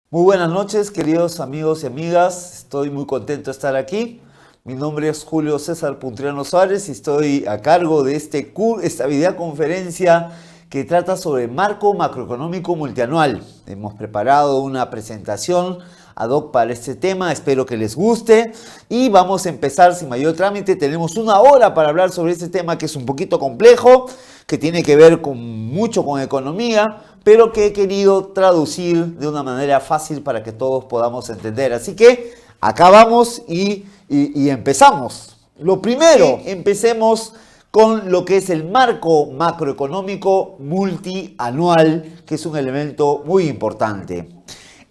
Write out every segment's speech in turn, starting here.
Muy buenas noches, queridos amigos y amigas. Estoy muy contento de estar aquí. Mi nombre es Julio César Puntriano Suárez y estoy a cargo de esta videoconferencia que trata sobre marco macroeconómico multianual. Hemos preparado una presentación ad hoc para este tema, espero que les guste y vamos a empezar sin mayor trámite. Tenemos una hora para hablar sobre este tema que es un poquito complejo, que tiene que ver mucho con economía, pero que he querido traducir de una manera fácil para que todos podamos entender. Así que acá vamos y empezamos. Lo primero, empecemos con lo que es el marco macroeconómico multianual, que es un elemento muy importante.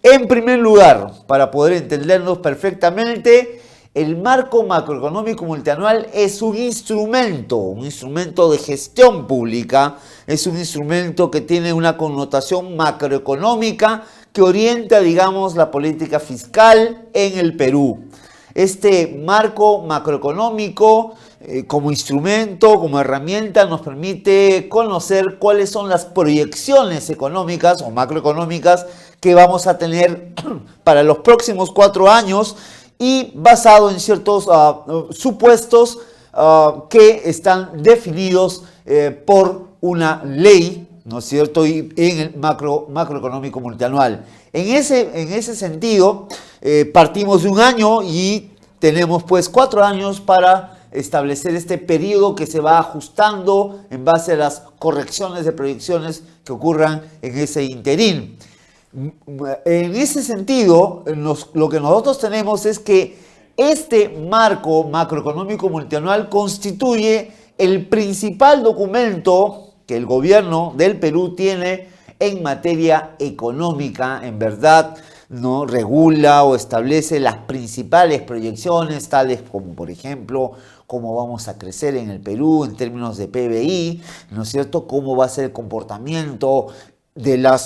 En primer lugar, para poder entendernos perfectamente, el marco macroeconómico multianual es un instrumento de gestión pública, es un instrumento que tiene una connotación macroeconómica que orienta, digamos, la política fiscal en el Perú. Este marco macroeconómico como instrumento, como herramienta, nos permite conocer cuáles son las proyecciones económicas o macroeconómicas que vamos a tener para los próximos 4 años y basado en ciertos supuestos que están definidos por una ley, ¿no es cierto?, y en el macroeconómico multianual. En ese sentido, partimos de un año y tenemos pues 4 años para establecer este periodo que se va ajustando en base a las correcciones de proyecciones que ocurran en ese interín. En ese sentido, lo que nosotros tenemos es que este marco macroeconómico multianual constituye el principal documento que el gobierno del Perú tiene en materia económica. En verdad, no regula o establece las principales proyecciones, tales como, por ejemplo, cómo vamos a crecer en el Perú en términos de PBI, ¿no es cierto?, cómo va a ser el comportamiento de la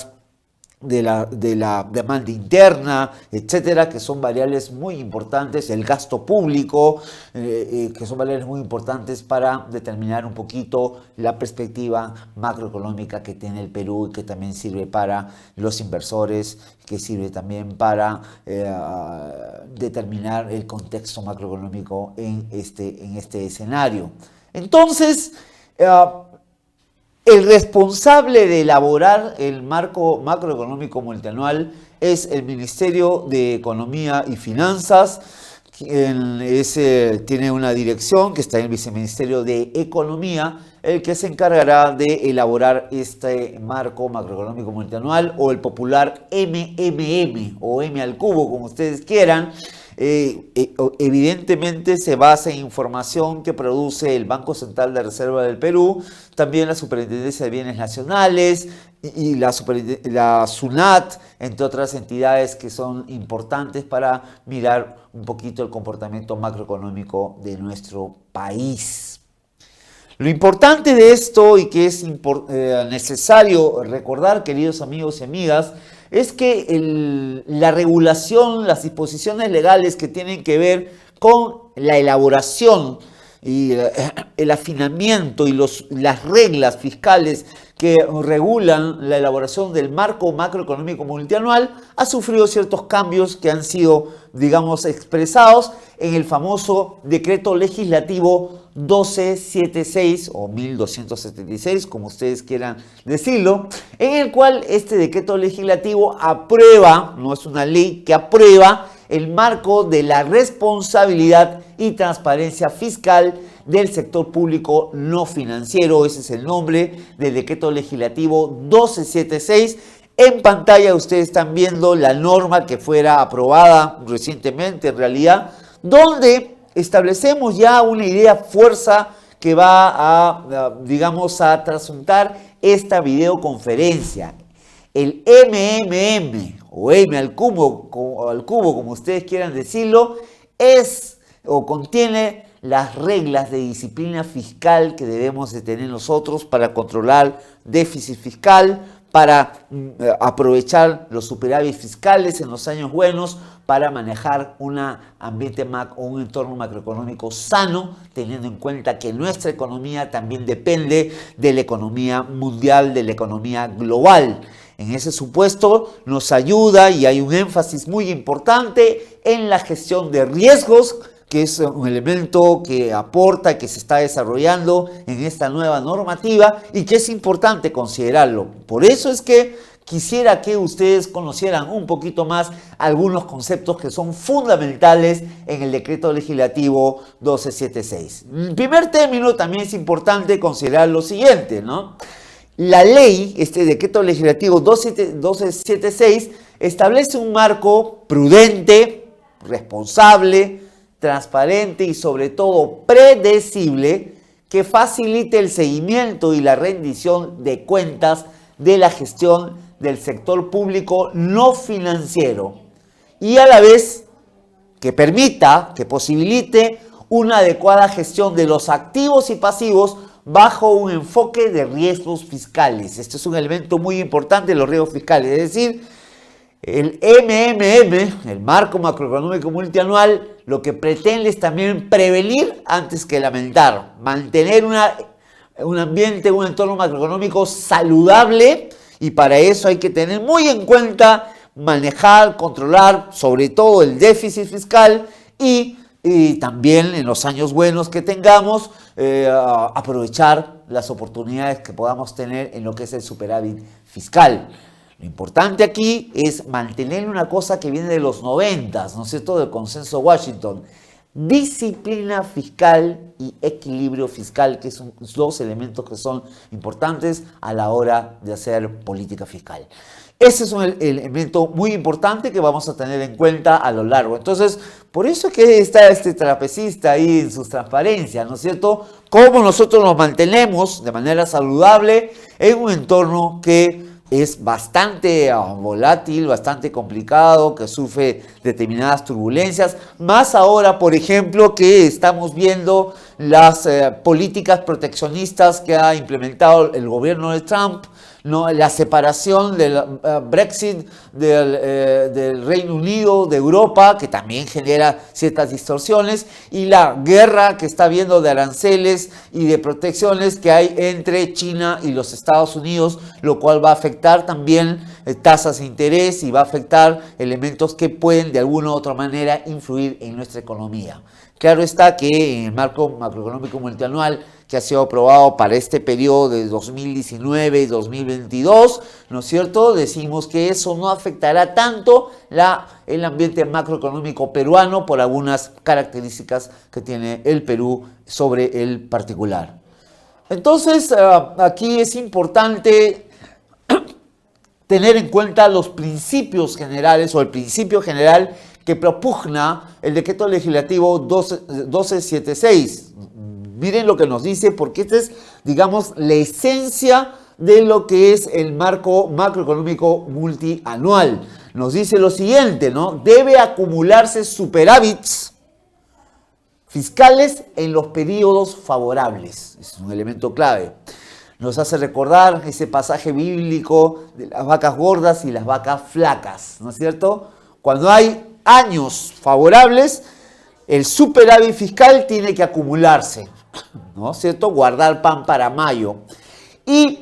demanda interna, etcétera, que son variables muy importantes, el gasto público, que son variables muy importantes para determinar un poquito la perspectiva macroeconómica que tiene el Perú y que también sirve para los inversores, que sirve también para determinar el contexto macroeconómico en este escenario. Entonces, el responsable de elaborar el marco macroeconómico multianual es el Ministerio de Economía y Finanzas. Tiene una dirección que está en el Viceministerio de Economía, el que se encargará de elaborar este marco macroeconómico multianual o el popular MMM o M al cubo, como ustedes quieran. Evidentemente se basa en información que produce el Banco Central de Reserva del Perú, también la Superintendencia de Bienes Nacionales y la SUNAT, entre otras entidades que son importantes para mirar un poquito el comportamiento macroeconómico de nuestro país. Lo importante de esto y que es necesario recordar, queridos amigos y amigas, es que la regulación, las disposiciones legales que tienen que ver con la elaboración y el afinamiento y las reglas fiscales que regulan la elaboración del marco macroeconómico multianual ha sufrido ciertos cambios que han sido, digamos, expresados en el famoso decreto legislativo 1276 o 1276, como ustedes quieran decirlo, en el cual este decreto legislativo aprueba, no es una ley, que aprueba el marco de la responsabilidad y transparencia fiscal del sector público no financiero. Ese es el nombre del decreto legislativo 1276. En pantalla ustedes están viendo la norma que fuera aprobada recientemente, en realidad, donde establecemos ya una idea fuerza que va digamos, a trasuntar esta videoconferencia. El MMM o M al cubo, como ustedes quieran decirlo, es o contiene las reglas de disciplina fiscal que debemos de tener nosotros para controlar déficit fiscal, para aprovechar los superávit fiscales en los años buenos, para manejar un entorno macroeconómico sano, teniendo en cuenta que nuestra economía también depende de la economía mundial, de la economía global. En ese supuesto nos ayuda y hay un énfasis muy importante en la gestión de riesgos, que es un elemento que aporta, que se está desarrollando en esta nueva normativa y que es importante considerarlo. Por eso es que quisiera que ustedes conocieran un poquito más algunos conceptos que son fundamentales en el decreto legislativo 1276. En primer término, también es importante considerar lo siguiente, ¿no? La ley, este decreto legislativo 1276, establece un marco prudente, responsable, transparente y sobre todo predecible que facilite el seguimiento y la rendición de cuentas de la gestión del sector público no financiero y a la vez que permita, que posibilite una adecuada gestión de los activos y pasivos bajo un enfoque de riesgos fiscales. Este es un elemento muy importante de los riesgos fiscales, es decir, el MMM, el marco macroeconómico multianual, lo que pretende es también prevenir antes que lamentar, mantener un ambiente, un entorno macroeconómico saludable y para eso hay que tener muy en cuenta manejar, controlar sobre todo el déficit fiscal y también en los años buenos que tengamos aprovechar las oportunidades que podamos tener en lo que es el superávit fiscal. Lo importante aquí es mantener una cosa que viene de los 90, ¿no es cierto?, del consenso Washington. Disciplina fiscal y equilibrio fiscal, que son dos elementos que son importantes a la hora de hacer política fiscal. Ese es un elemento muy importante que vamos a tener en cuenta a lo largo. Entonces, por eso es que está este trapecista ahí en sus transparencias, ¿no es cierto? Cómo nosotros nos mantenemos de manera saludable en un entorno que es bastante volátil, bastante complicado, que sufre determinadas turbulencias, más ahora, por ejemplo, que estamos viendo las políticas proteccionistas que ha implementado el gobierno de Trump, ¿no? La separación del Brexit del Reino Unido, de Europa, que también genera ciertas distorsiones, y la guerra que está habiendo de aranceles y de protecciones que hay entre China y los Estados Unidos, lo cual va a afectar también tasas de interés y va a afectar elementos que pueden de alguna u otra manera influir en nuestra economía. Claro está que en el marco macroeconómico multianual que ha sido aprobado para este periodo de 2019 y 2022, ¿no es cierto?, decimos que eso no afectará tanto el ambiente macroeconómico peruano por algunas características que tiene el Perú sobre el particular. Entonces, aquí es importante tener en cuenta los principios generales o el principio general que propugna el decreto legislativo 1276. Miren lo que nos dice, porque esta es, digamos, la esencia de lo que es el marco macroeconómico multianual. Nos dice lo siguiente, ¿no? Debe acumularse superávits fiscales en los periodos favorables. Es un elemento clave. Nos hace recordar ese pasaje bíblico de las vacas gordas y las vacas flacas, ¿no es cierto? Cuando hay años favorables, el superávit fiscal tiene que acumularse, ¿no es cierto? Guardar pan para mayo. Y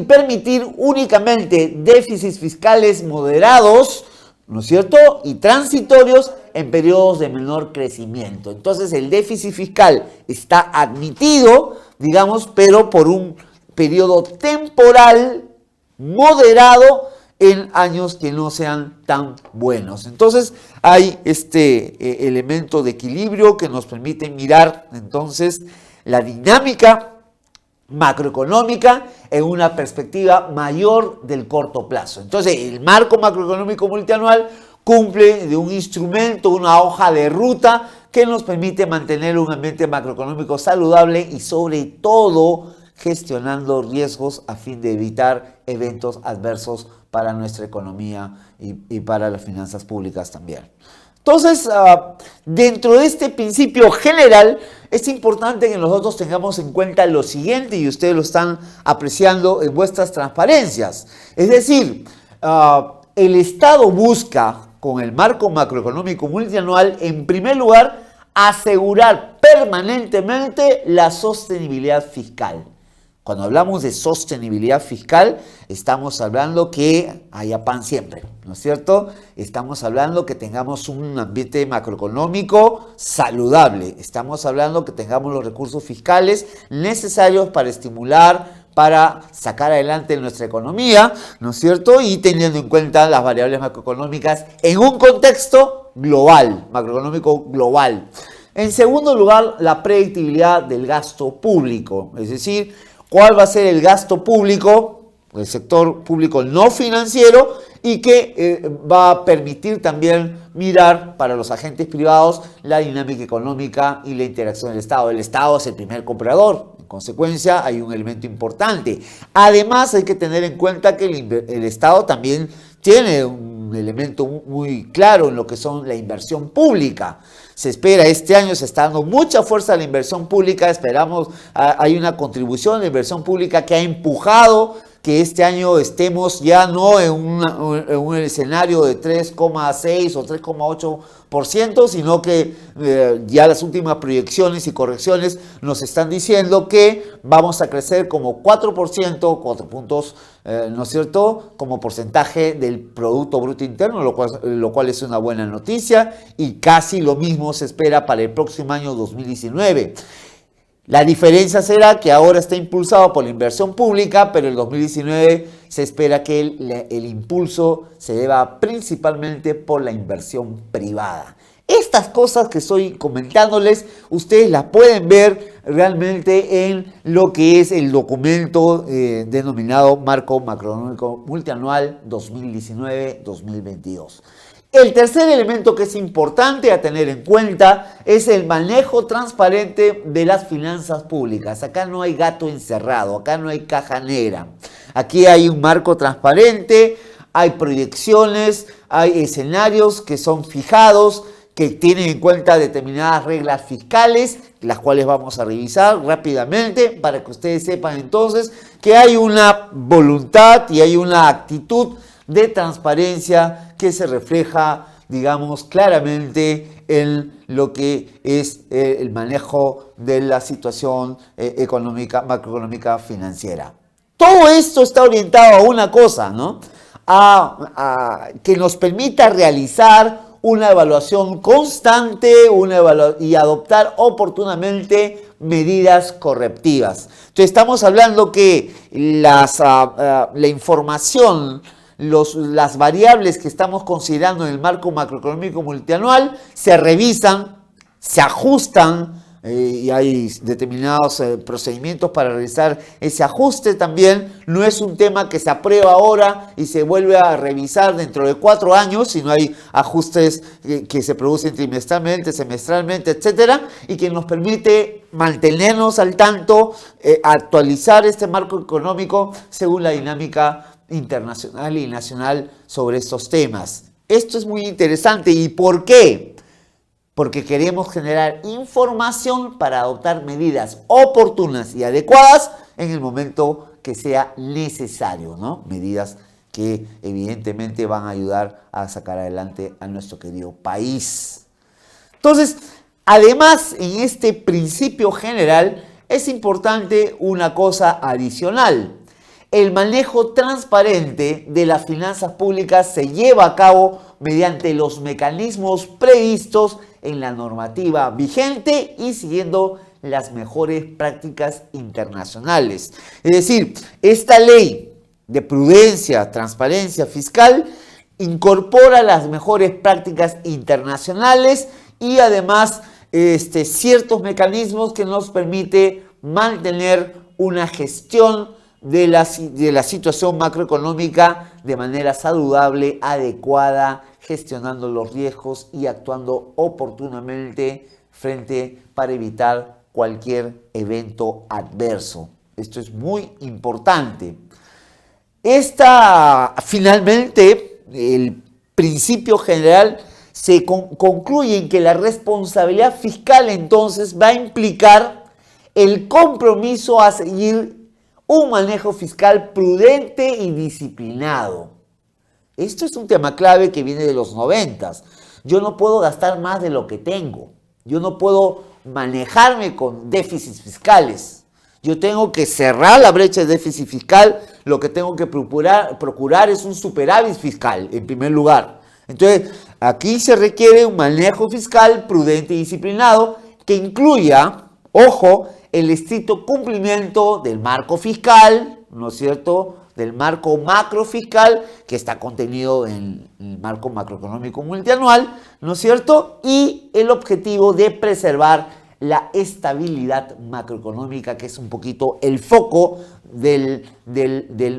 permitir únicamente déficits fiscales moderados, ¿no es cierto?, y transitorios en periodos de menor crecimiento. Entonces el déficit fiscal está admitido, digamos, pero por un periodo temporal moderado en años que no sean tan buenos. Entonces hay este elemento de equilibrio que nos permite mirar entonces la dinámica macroeconómica en una perspectiva mayor del corto plazo. Entonces el marco macroeconómico multianual cumple de un instrumento, una hoja de ruta que nos permite mantener un ambiente macroeconómico saludable y sobre todo gestionando riesgos a fin de evitar eventos adversos para nuestra economía y para las finanzas públicas también. Entonces, dentro de este principio general, es importante que nosotros tengamos en cuenta lo siguiente, y ustedes lo están apreciando en vuestras transparencias. Es decir, el Estado busca, con el marco macroeconómico multianual, en primer lugar, asegurar permanentemente la sostenibilidad fiscal. Cuando hablamos de sostenibilidad fiscal, estamos hablando que haya pan siempre, ¿no es cierto? Estamos hablando que tengamos un ambiente macroeconómico saludable. Estamos hablando que tengamos los recursos fiscales necesarios para estimular, para sacar adelante nuestra economía, ¿no es cierto? Y teniendo en cuenta las variables macroeconómicas en un contexto global, macroeconómico global. En segundo lugar, la predictibilidad del gasto público, es decir, cuál va a ser el gasto público, el sector público no financiero, y que va a permitir también mirar para los agentes privados la dinámica económica y la interacción del Estado. El Estado es el primer comprador, en consecuencia hay un elemento importante. Además hay que tener en cuenta que el Estado también tiene un elemento muy claro en lo que son la inversión pública. Se espera, este año se está dando mucha fuerza a la inversión pública, esperamos, hay una contribución de la inversión pública que ha empujado que este año estemos ya no en un escenario de 3,6 o 3,8%, sino que ya las últimas proyecciones y correcciones nos están diciendo que vamos a crecer como 4%, 4 puntos, ¿no es cierto?, como porcentaje del Producto Bruto Interno, lo cual es una buena noticia, y casi lo mismo se espera para el próximo año 2019. La diferencia será que ahora está impulsado por la inversión pública, pero en el 2019 se espera que el impulso se deba principalmente por la inversión privada. Estas cosas que estoy comentándoles, ustedes las pueden ver realmente en lo que es el documento denominado Marco Macroeconómico Multianual 2019-2022. El tercer elemento que es importante a tener en cuenta es el manejo transparente de las finanzas públicas. Acá no hay gato encerrado, acá no hay caja negra. Aquí hay un marco transparente, hay proyecciones, hay escenarios que son fijados, que tienen en cuenta determinadas reglas fiscales, las cuales vamos a revisar rápidamente para que ustedes sepan entonces que hay una voluntad y hay una actitud de transparencia que se refleja, digamos, claramente en lo que es el manejo de la situación económica, macroeconómica, financiera. Todo esto está orientado a una cosa, ¿no? A que nos permita realizar una evaluación constante y adoptar oportunamente medidas correctivas. Entonces estamos hablando que la información, las variables que estamos considerando en el marco macroeconómico multianual se revisan, se ajustan y hay determinados procedimientos para realizar ese ajuste también. No es un tema que se aprueba ahora y se vuelve a revisar dentro de 4 años, sino hay ajustes que se producen trimestralmente, semestralmente, etcétera, y que nos permite mantenernos al tanto, actualizar este marco económico según la dinámica internacional y nacional sobre estos temas. Esto es muy interesante. ¿Y por qué? Porque queremos generar información para adoptar medidas oportunas y adecuadas en el momento que sea necesario, ¿no? Medidas que evidentemente van a ayudar a sacar adelante a nuestro querido país. Entonces, además, en este principio general es importante una cosa adicional. El manejo transparente de las finanzas públicas se lleva a cabo mediante los mecanismos previstos en la normativa vigente y siguiendo las mejores prácticas internacionales. Es decir, esta ley de prudencia, transparencia fiscal incorpora las mejores prácticas internacionales y además ciertos mecanismos que nos permite mantener una gestión de la situación macroeconómica de manera saludable, adecuada, gestionando los riesgos y actuando oportunamente para evitar cualquier evento adverso. Esto es muy importante. Finalmente, el principio general se concluye en que la responsabilidad fiscal entonces va a implicar el compromiso a seguir un manejo fiscal prudente y disciplinado. Esto es un tema clave que viene de los 90. Yo no puedo gastar más de lo que tengo. Yo no puedo manejarme con déficits fiscales. Yo tengo que cerrar la brecha de déficit fiscal, lo que tengo que procurar es un superávit fiscal, en primer lugar. Entonces, aquí se requiere un manejo fiscal prudente y disciplinado que incluya, ojo, el estricto cumplimiento del marco fiscal, ¿no es cierto?, del marco macrofiscal que está contenido en el marco macroeconómico multianual, ¿no es cierto?, y el objetivo de preservar la estabilidad macroeconómica, que es un poquito el foco del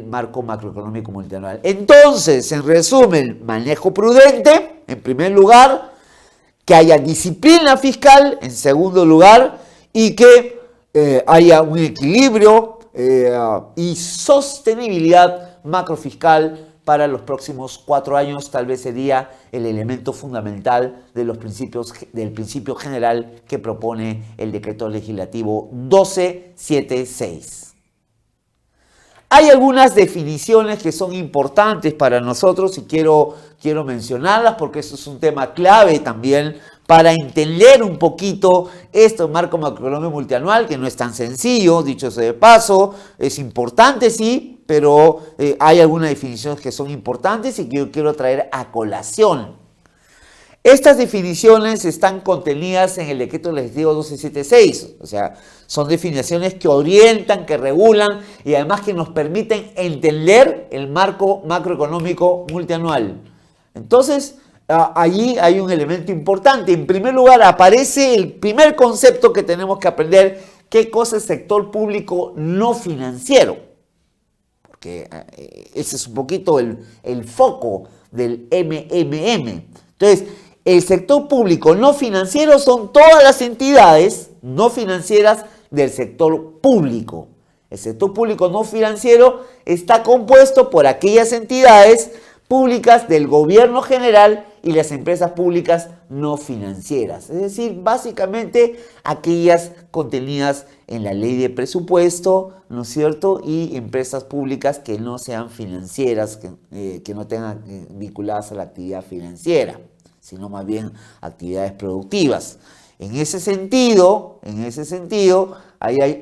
marco macroeconómico multianual. Entonces, en resumen, manejo prudente, en primer lugar, que haya disciplina fiscal, en segundo lugar, y que haya un equilibrio y sostenibilidad macrofiscal para los próximos 4 años. Tal vez sería el elemento fundamental de los principios, del principio general que propone el decreto legislativo 1276. Hay algunas definiciones que son importantes para nosotros y quiero mencionarlas porque eso es un tema clave también para entender un poquito este marco macroeconómico multianual, que no es tan sencillo, dicho sea de paso, es importante sí, pero hay algunas definiciones que son importantes y que yo quiero traer a colación. Estas definiciones están contenidas en el decreto legislativo 1276, o sea, son definiciones que orientan, que regulan y además que nos permiten entender el marco macroeconómico multianual. Entonces, allí hay un elemento importante. En primer lugar, aparece el primer concepto que tenemos que aprender, qué cosa es sector público no financiero, porque ese es un poquito el foco del MMM. Entonces, el sector público no financiero son todas las entidades no financieras del sector público. El sector público no financiero está compuesto por aquellas entidades públicas del gobierno general y las empresas públicas no financieras. Es decir, básicamente aquellas contenidas en la ley de presupuesto, ¿no es cierto? Y empresas públicas que no sean financieras, que no tengan vinculadas a la actividad financiera, sino más bien actividades productivas. En ese sentido, ahí hay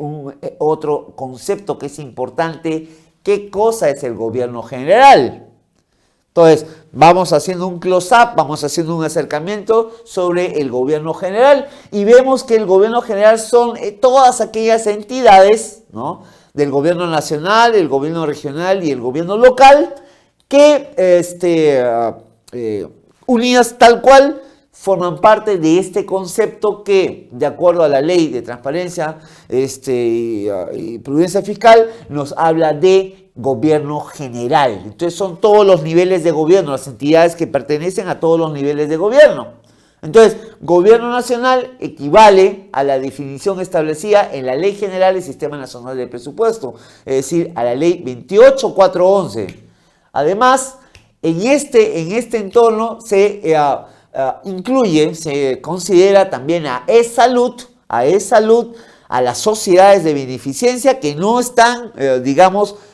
otro concepto que es importante. ¿Qué cosa es el gobierno general? Entonces, vamos haciendo un close-up, vamos haciendo un acercamiento sobre el gobierno general y vemos que el gobierno general son todas aquellas entidades, ¿no?, del gobierno nacional, el gobierno regional y el gobierno local que unidas tal cual forman parte de este concepto que, de acuerdo a la ley de transparencia y prudencia fiscal, nos habla de gobierno general. Entonces son todos los niveles de gobierno, las entidades que pertenecen a todos los niveles de gobierno. Entonces, gobierno nacional equivale a la definición establecida en la Ley General del Sistema Nacional de Presupuesto, es decir, a la Ley 28411. Además, en este entorno se incluye, se considera también a e-salud, a las sociedades de beneficencia que no están,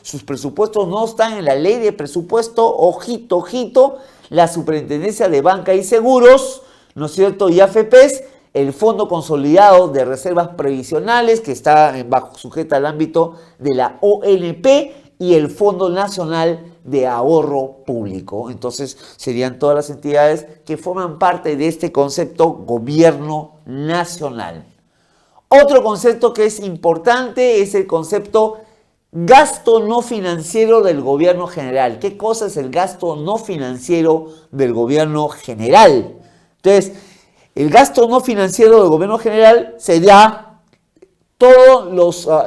sus presupuestos no están en la ley de presupuesto, ojito, la Superintendencia de Banca y Seguros, ¿no es cierto?, y AFPs, el Fondo Consolidado de Reservas Previsionales, que está sujeta al ámbito de la ONP, y el Fondo Nacional de Ahorro Público. Entonces, serían todas las entidades que forman parte de este concepto gobierno nacional. Otro concepto que es importante es el concepto gasto no financiero del gobierno general. ¿Qué cosa es el gasto no financiero del gobierno general? Entonces, el gasto no financiero del gobierno general sería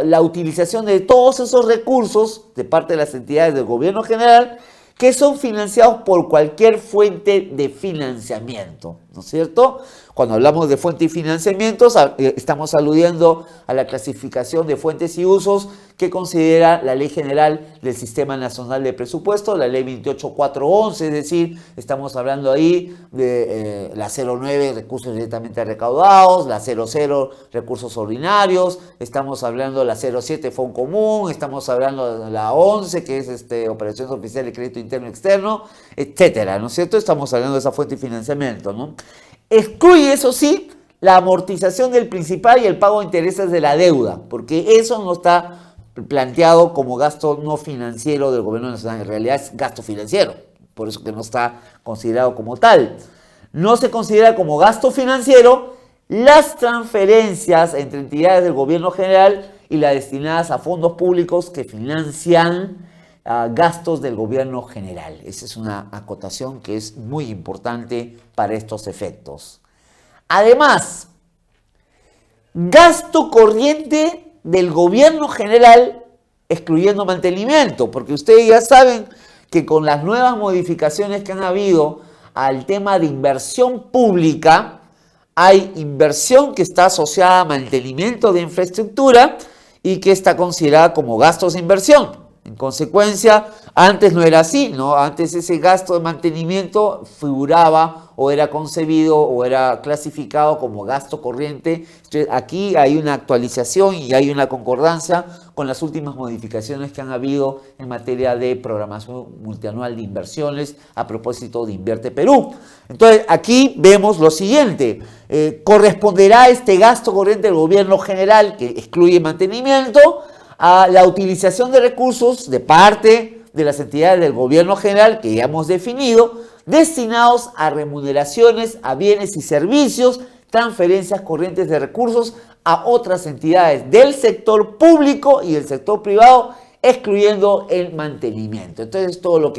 la utilización de todos esos recursos de parte de las entidades del gobierno general que son financiados por cualquier fuente de financiamiento, ¿no es cierto? Cuando hablamos de fuente y financiamientos, estamos aludiendo a la clasificación de fuentes y usos que considera la Ley General del Sistema Nacional de Presupuesto, la Ley 28411, es decir, estamos hablando ahí de la 09, recursos directamente recaudados, la 00, recursos ordinarios, estamos hablando de la 07, Fondo Común, estamos hablando de la 11, que es operaciones oficiales de crédito interno y externo, etcétera, ¿no es cierto? Estamos hablando de esa fuente de financiamiento, ¿no? Excluye, eso sí, la amortización del principal y el pago de intereses de la deuda, porque eso no está planteado como gasto no financiero del gobierno nacional, en realidad es gasto financiero, por eso que no está considerado como tal. No se considera como gasto financiero las transferencias entre entidades del gobierno general y las destinadas a fondos públicos que financian gastos del gobierno general. Esa es una acotación que es muy importante para estos efectos. Además, gasto corriente del gobierno general, excluyendo mantenimiento, porque ustedes ya saben que con las nuevas modificaciones que han habido al tema de inversión pública, hay inversión que está asociada a mantenimiento de infraestructura y que está considerada como gastos de inversión. En consecuencia, antes no era así, ¿no? Antes ese gasto de mantenimiento figuraba o era concebido o era clasificado como gasto corriente. Entonces, aquí hay una actualización y hay una concordancia con las últimas modificaciones que han habido en materia de programación multianual de inversiones a propósito de Invierte Perú. Entonces, aquí vemos lo siguiente. Corresponderá este gasto corriente del gobierno general, que excluye mantenimiento, a la utilización de recursos de parte de las entidades del gobierno general que ya hemos definido, destinados a remuneraciones, a bienes y servicios, transferencias corrientes de recursos a otras entidades del sector público y del sector privado, excluyendo el mantenimiento. Entonces todo lo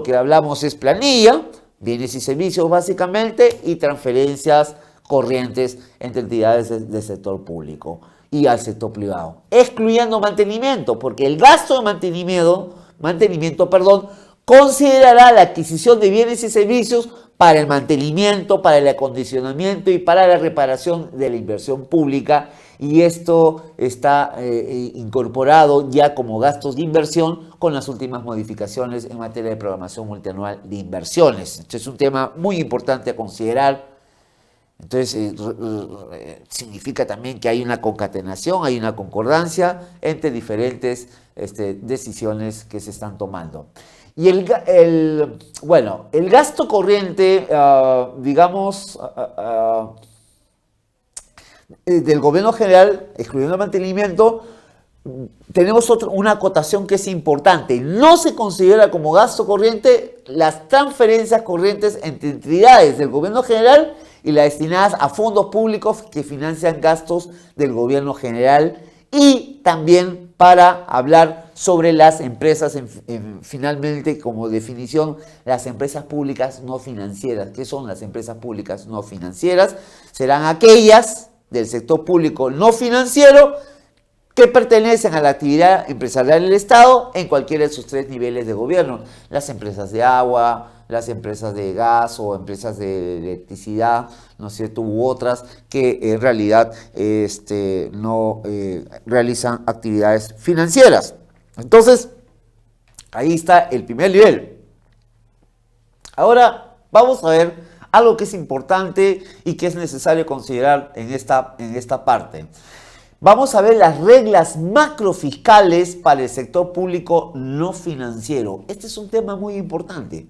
que hablamos es planilla, bienes y servicios básicamente, y transferencias corrientes entre entidades del sector público y al sector privado, excluyendo mantenimiento, porque el gasto de mantenimiento, considerará la adquisición de bienes y servicios para el mantenimiento, para el acondicionamiento y para la reparación de la inversión pública, y esto está incorporado ya como gastos de inversión con las últimas modificaciones en materia de programación multianual de inversiones. Este es un tema muy importante a considerar. Entonces, significa también que hay una concatenación, hay una concordancia entre diferentes decisiones que se están tomando. Y el gasto corriente, del gobierno general, excluyendo el mantenimiento, tenemos una acotación que es importante. No se considera como gasto corriente las transferencias corrientes entre entidades del gobierno general y las destinadas a fondos públicos que financian gastos del gobierno general, y también para hablar sobre las empresas, finalmente como definición, las empresas públicas no financieras. ¿Qué son las empresas públicas no financieras? Serán aquellas del sector público no financiero que pertenecen a la actividad empresarial del Estado en cualquiera de sus tres niveles de gobierno. Las empresas de agua, las empresas de gas o empresas de electricidad, ¿no es cierto?, u otras que en realidad no realizan actividades financieras. Entonces, ahí está el primer nivel. Ahora vamos a ver algo que es importante y que es necesario considerar en esta parte. Vamos a ver las reglas macrofiscales para el sector público no financiero. Este es un tema muy importante.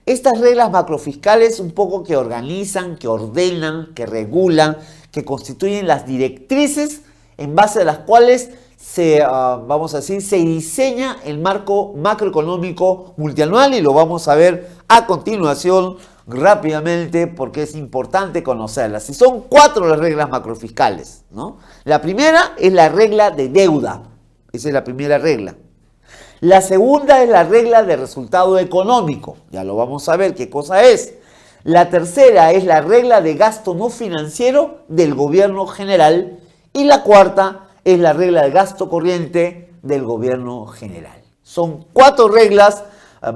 Estas reglas macrofiscales un poco que organizan, que ordenan, que regulan, que constituyen las directrices en base a las cuales se diseña el marco macroeconómico multianual, y lo vamos a ver a continuación rápidamente porque es importante conocerlas. Y son 4 las reglas macrofiscales, ¿no? La primera es la regla de deuda. Esa es la primera regla. La segunda es la regla de resultado económico. Ya lo vamos a ver qué cosa es. La tercera es la regla de gasto no financiero del gobierno general. Y la cuarta es la regla de gasto corriente del gobierno general. Son 4 reglas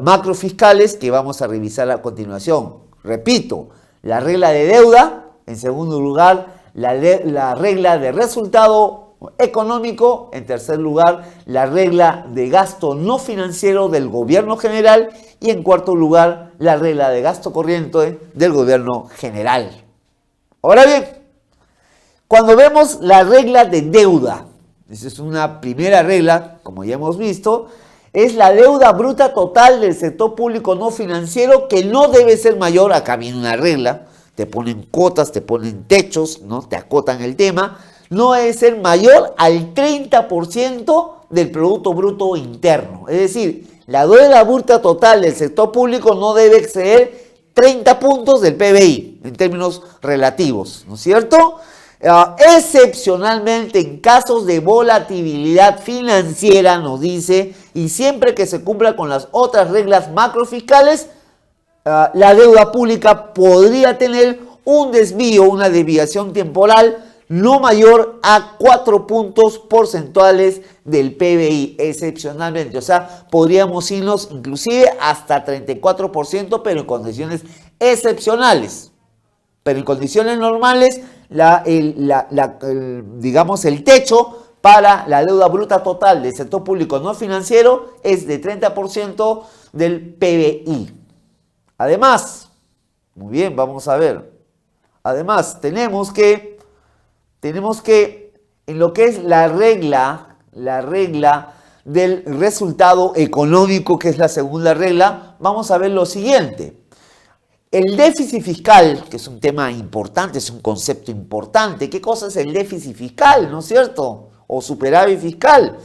macrofiscales que vamos a revisar a continuación. Repito, la regla de deuda, en segundo lugar, la regla de resultado económico, en tercer lugar, la regla de gasto no financiero del gobierno general, y en cuarto lugar, la regla de gasto corriente del gobierno general. Ahora bien, cuando vemos la regla de deuda, esa es una primera regla, como ya hemos visto, es la deuda bruta total del sector público no financiero, que no debe ser mayor, acá viene una regla, te ponen cuotas, te ponen techos, ¿no? Te acotan el tema, no debe ser mayor al 30% del Producto Bruto Interno. Es decir, la deuda bruta total del sector público no debe exceder 30 puntos del PBI, en términos relativos, ¿no es cierto? Excepcionalmente en casos de volatilidad financiera, nos dice, y siempre que se cumpla con las otras reglas macrofiscales, la deuda pública podría tener un desvío, una desviación temporal no mayor a 4 puntos porcentuales del PBI, excepcionalmente. O sea, podríamos irnos inclusive hasta 34%, pero en condiciones excepcionales. Pero en condiciones normales, digamos, el techo para la deuda bruta total del sector público no financiero es de 30% del PBI. Además, muy bien, vamos a ver. Además, tenemos que en lo que es la regla del resultado económico, que es la segunda regla, vamos a ver lo siguiente. El déficit fiscal, que es un tema importante, es un concepto importante. ¿Qué cosa es el déficit fiscal, no es cierto? O superávit fiscal.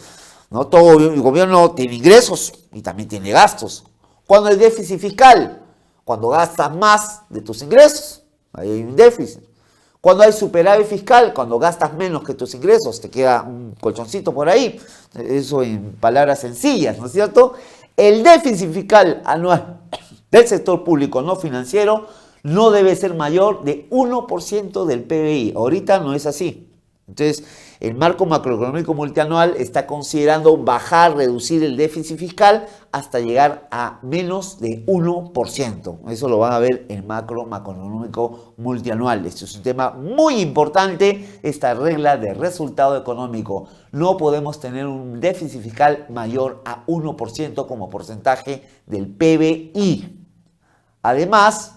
No todo el gobierno tiene ingresos y también tiene gastos. ¿Cuándo hay déficit fiscal? Cuando gastas más de tus ingresos, ahí hay un déficit. Cuando hay superávit fiscal, cuando gastas menos que tus ingresos, te queda un colchoncito por ahí. Eso en palabras sencillas, ¿no es cierto? El déficit fiscal anual del sector público no financiero no debe ser mayor de 1% del PBI. Ahorita no es así. Entonces, el marco macroeconómico multianual está considerando bajar, reducir el déficit fiscal hasta llegar a menos de 1%. Eso lo van a ver en el marco macroeconómico multianual. Esto es un tema muy importante, esta regla de resultado económico. No podemos tener un déficit fiscal mayor a 1% como porcentaje del PBI. Además,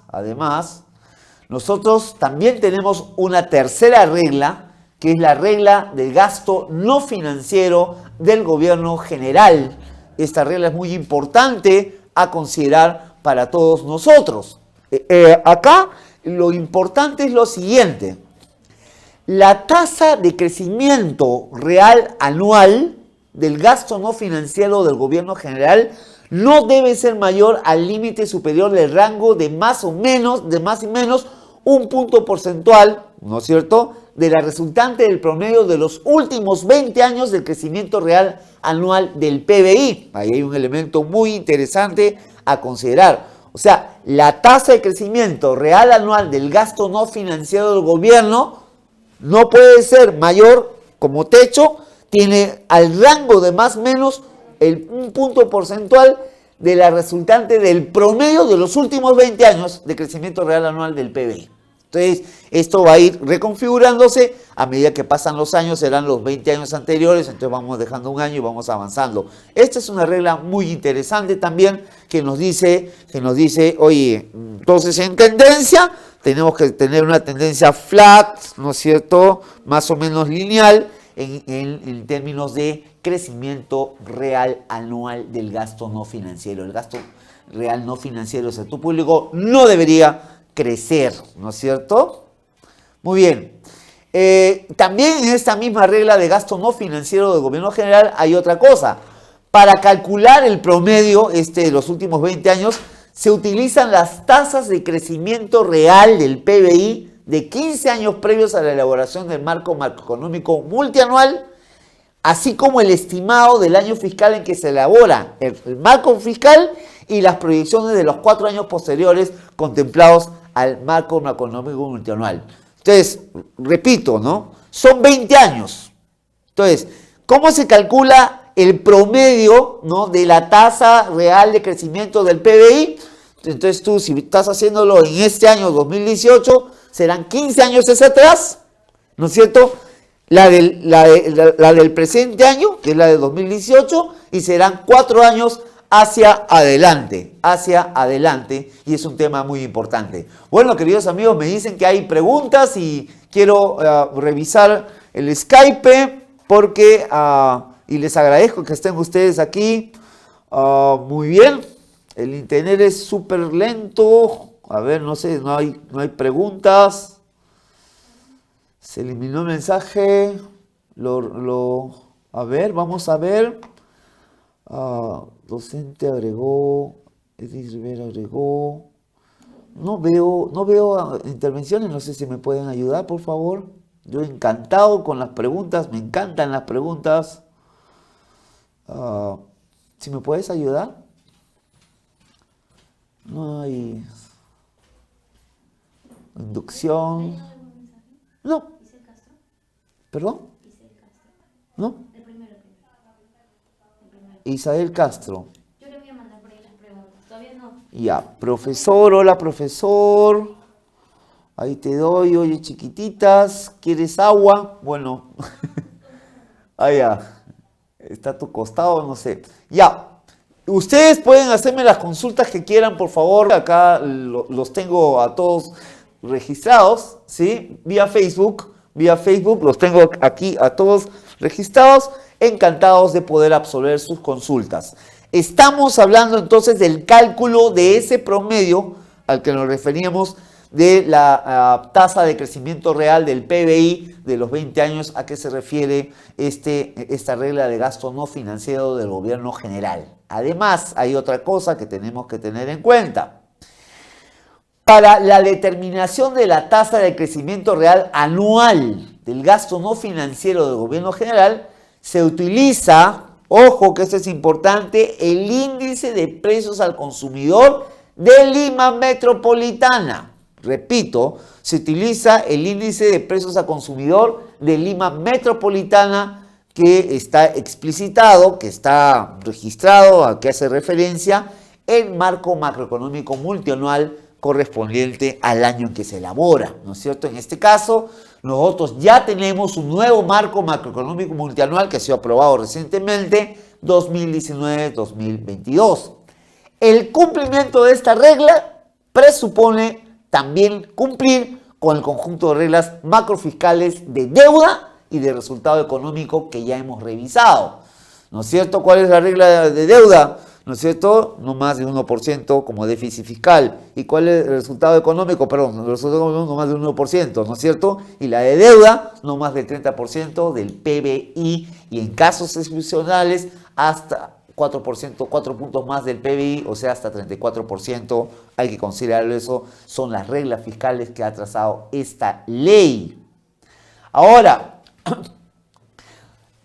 nosotros también tenemos una tercera regla, que es la regla del gasto no financiero del gobierno general. Esta regla es muy importante a considerar para todos nosotros. Acá lo importante es lo siguiente. La tasa de crecimiento real anual del gasto no financiero del gobierno general no debe ser mayor al límite superior del rango de más y menos un punto porcentual, ¿no es cierto?, de la resultante del promedio de los últimos 20 años del crecimiento real anual del PBI. Ahí hay un elemento muy interesante a considerar. O sea, la tasa de crecimiento real anual del gasto no financiero del gobierno no puede ser mayor como techo, tiene al rango de más o menos un punto porcentual de la resultante del promedio de los últimos 20 años de crecimiento real anual del PBI. Entonces, esto va a ir reconfigurándose a medida que pasan los años, serán los 20 años anteriores, entonces vamos dejando un año y vamos avanzando. Esta es una regla muy interesante también que nos dice, oye, entonces en tendencia tenemos que tener una tendencia flat, ¿no es cierto?, más o menos lineal en términos de crecimiento real anual del gasto no financiero. El gasto real no financiero del sector público no debería crecer, ¿no es cierto? Muy bien. También en esta misma regla de gasto no financiero del gobierno general hay otra cosa. Para calcular el promedio de los últimos 20 años, se utilizan las tasas de crecimiento real del PBI de 15 años previos a la elaboración del marco macroeconómico multianual, así como el estimado del año fiscal en que se elabora el marco fiscal y las proyecciones de los 4 años posteriores contemplados al marco macroeconómico multianual. Entonces, repito, ¿no? Son 20 años. Entonces, ¿cómo se calcula el promedio, ¿no?, de la tasa real de crecimiento del PBI? Entonces tú, si estás haciéndolo en este año 2018, serán 15 años hacia atrás, ¿no es cierto?, la del presente año, que es la de 2018, y serán 4 años hacia adelante, y es un tema muy importante. Bueno, queridos amigos, me dicen que hay preguntas y quiero revisar el Skype porque, y les agradezco que estén ustedes aquí. Muy bien, el internet es súper lento, A ver, no sé, no hay preguntas. Se eliminó el mensaje. A ver, vamos a ver. Docente agregó. Edith Rivera agregó. No veo intervenciones, no sé si me pueden ayudar, por favor. Yo encantado con las preguntas, me encantan las preguntas. Ah, si me puedes ayudar. No hay inducción. No. ¿Perdón? ¿No? Isabel Castro. Yo le voy a mandar por ahí las preguntas. Todavía no. Ya, profesor, hola profesor. Ahí te doy, oye chiquititas, ¿quieres agua? Bueno, ya, está a tu costado, no sé. Ya, ustedes pueden hacerme las consultas que quieran, por favor. Acá los tengo a todos registrados, ¿sí? Vía Facebook, los tengo aquí a todos registrados, encantados de poder absolver sus consultas. Estamos hablando entonces del cálculo de ese promedio al que nos referíamos de la tasa de crecimiento real del PBI de los 20 años, a qué se refiere esta regla de gasto no financiero del gobierno general. Además, hay otra cosa que tenemos que tener en cuenta. Para la determinación de la tasa de crecimiento real anual del gasto no financiero del gobierno general, se utiliza, ojo que esto es importante, el índice de precios al consumidor de Lima Metropolitana. Repito, se utiliza el índice de precios al consumidor de Lima Metropolitana que está explicitado, que está registrado, a que hace referencia el marco macroeconómico multianual correspondiente al año en que se elabora, ¿no es cierto? En este caso, nosotros ya tenemos un nuevo marco macroeconómico multianual que ha sido aprobado recientemente, 2019-2022. El cumplimiento de esta regla presupone también cumplir con el conjunto de reglas macrofiscales de deuda y de resultado económico que ya hemos revisado. ¿No es cierto? ¿Cuál es la regla de deuda? ¿No es cierto? No más de 1% como déficit fiscal. ¿Y cuál es el resultado económico? Perdón, el resultado económico no más de 1%, ¿no es cierto? Y la de deuda, no más del 30% del PBI y en casos excepcionales hasta 4%, 4 puntos más del PBI, o sea, hasta 34%, hay que considerarlo eso, son las reglas fiscales que ha trazado esta ley. Ahora,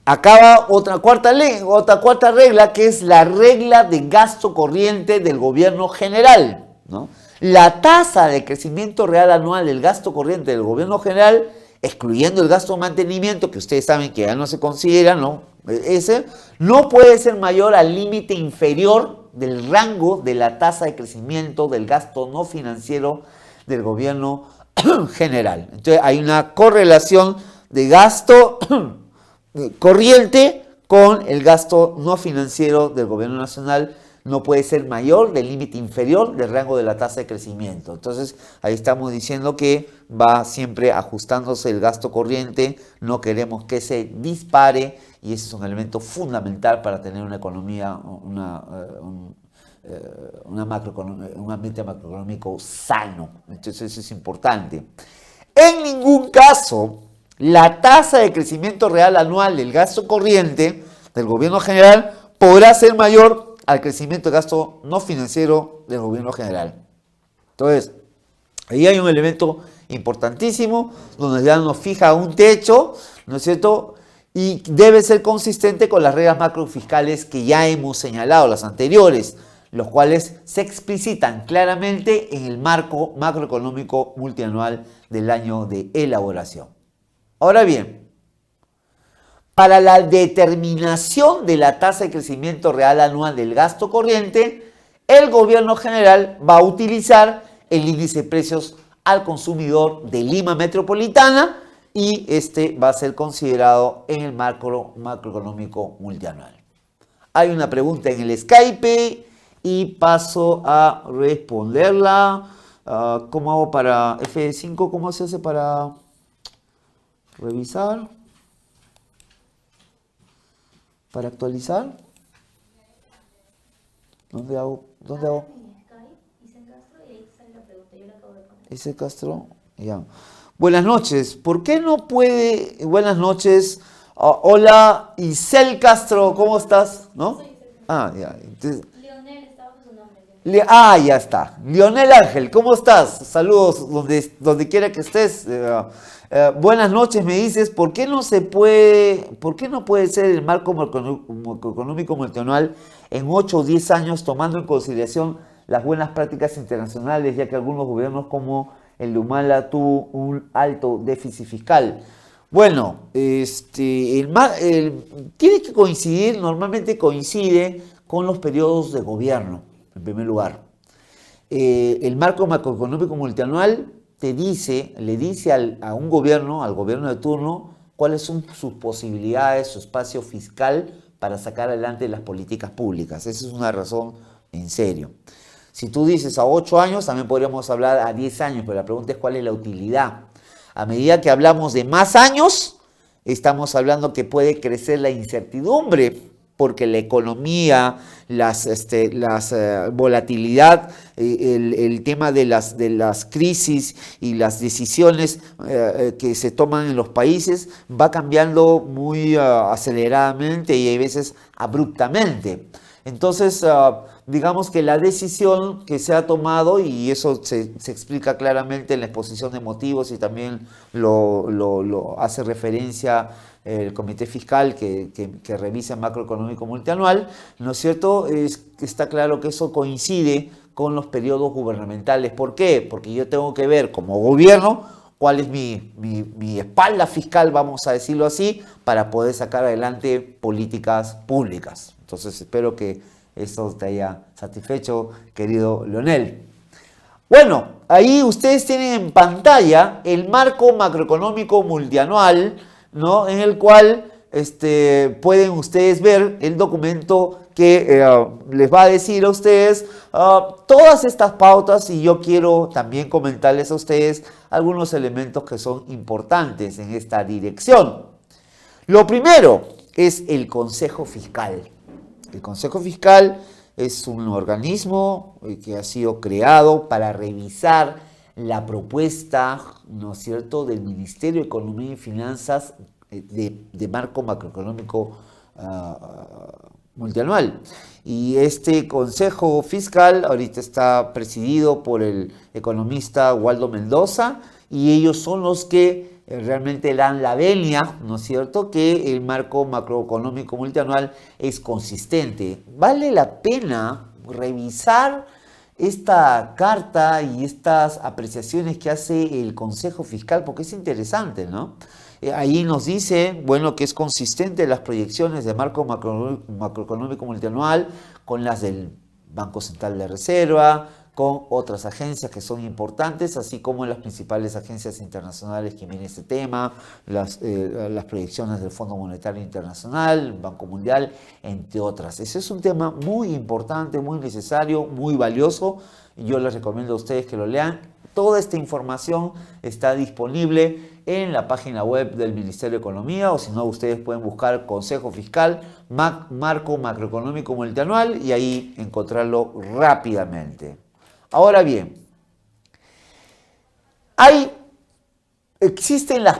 acaba otra cuarta regla, que es la regla de gasto corriente del gobierno general, ¿no? La tasa de crecimiento real anual del gasto corriente del gobierno general, excluyendo el gasto de mantenimiento, que ustedes saben que ya no se considera, ¿no? Ese no puede ser mayor al límite inferior del rango de la tasa de crecimiento del gasto no financiero del gobierno general. Entonces hay una correlación de gasto corriente con el gasto no financiero del gobierno nacional. No puede ser mayor del límite inferior del rango de la tasa de crecimiento. Entonces, ahí estamos diciendo que va siempre ajustándose el gasto corriente, no queremos que se dispare y ese es un elemento fundamental para tener una economía, un ambiente macroeconómico sano. Entonces, eso es importante. En ningún caso, la tasa de crecimiento real anual del gasto corriente del gobierno general podrá ser mayor al crecimiento de gasto no financiero del gobierno general. Entonces, ahí hay un elemento importantísimo donde ya nos fija un techo, ¿no es cierto? Y debe ser consistente con las reglas macrofiscales que ya hemos señalado, las anteriores, los cuales se explicitan claramente en el marco macroeconómico multianual del año de elaboración. Ahora bien, para la determinación de la tasa de crecimiento real anual del gasto corriente, el gobierno general va a utilizar el índice de precios al consumidor de Lima Metropolitana y este va a ser considerado en el marco macroeconómico multianual. Hay una pregunta en el Skype y paso a responderla. ¿Cómo hago para F5? ¿Cómo se hace para revisar? ¿Para actualizar? ¿Dónde hago? En Skype, Isen Castro, y ahí sale la pregunta. Yo Ese Castro, ya. Buenas noches. ¿Por qué no puede? Buenas noches. Hola, Isel Castro, ¿cómo estás? ¿No? Soy Isabel. Ah, ya. Entonces, Leonel estaba con su nombre. ya está. Lionel Ángel, ¿cómo estás? Saludos donde quiera que estés. Buenas noches, me dices, ¿por qué no puede ser el marco macroeconómico multianual en 8 o 10 años, tomando en consideración las buenas prácticas internacionales, ya que algunos gobiernos como el de Humala tuvo un alto déficit fiscal? Bueno, tiene que coincidir, normalmente coincide con los periodos de gobierno, en primer lugar. El marco macroeconómico multianual le dice a un gobierno, al gobierno de turno, cuáles son sus posibilidades, su espacio fiscal para sacar adelante las políticas públicas. Esa es una razón en serio. Si tú dices a 8 años, también podríamos hablar a 10 años, pero la pregunta es cuál es la utilidad. A medida que hablamos de más años, estamos hablando que puede crecer la incertidumbre, porque la economía, la volatilidad, el tema de las crisis y las decisiones que se toman en los países va cambiando muy aceleradamente y a veces abruptamente. Entonces, digamos que la decisión que se ha tomado, y eso se explica claramente en la exposición de motivos y también lo hace referencia el Comité Fiscal que revisa el macroeconómico multianual, ¿no es cierto? Está claro que eso coincide con los periodos gubernamentales. ¿Por qué? Porque yo tengo que ver como gobierno cuál es mi espalda fiscal, vamos a decirlo así, para poder sacar adelante políticas públicas. Entonces espero que esto te haya satisfecho, querido Leonel. Bueno, ahí ustedes tienen en pantalla el marco macroeconómico multianual, ¿no? En el cual pueden ustedes ver el documento que les va a decir a ustedes todas estas pautas, y yo quiero también comentarles a ustedes algunos elementos que son importantes en esta dirección. Lo primero es el Consejo Fiscal. El Consejo Fiscal es un organismo que ha sido creado para revisar la propuesta, ¿no es cierto?, del Ministerio de Economía y Finanzas de marco macroeconómico multianual. Y este Consejo Fiscal ahorita está presidido por el economista Waldo Mendoza, y ellos son los que realmente dan la venia, ¿no es cierto?, que el marco macroeconómico multianual es consistente. Vale la pena revisar esta carta y estas apreciaciones que hace el Consejo Fiscal, porque es interesante, ¿no? Ahí nos dice, bueno, que es consistente las proyecciones de marco macroeconómico multianual con las del Banco Central de Reserva, con otras agencias que son importantes, así como las principales agencias internacionales que vienen este tema, las proyecciones del Fondo Monetario Internacional, Banco Mundial, entre otras. Ese es un tema muy importante, muy necesario, muy valioso, y yo les recomiendo a ustedes que lo lean. Toda esta información está disponible en la página web del Ministerio de Economía, o si no, ustedes pueden buscar Consejo Fiscal, Marco Macroeconómico Multianual, y ahí encontrarlo rápidamente. Ahora bien, existen los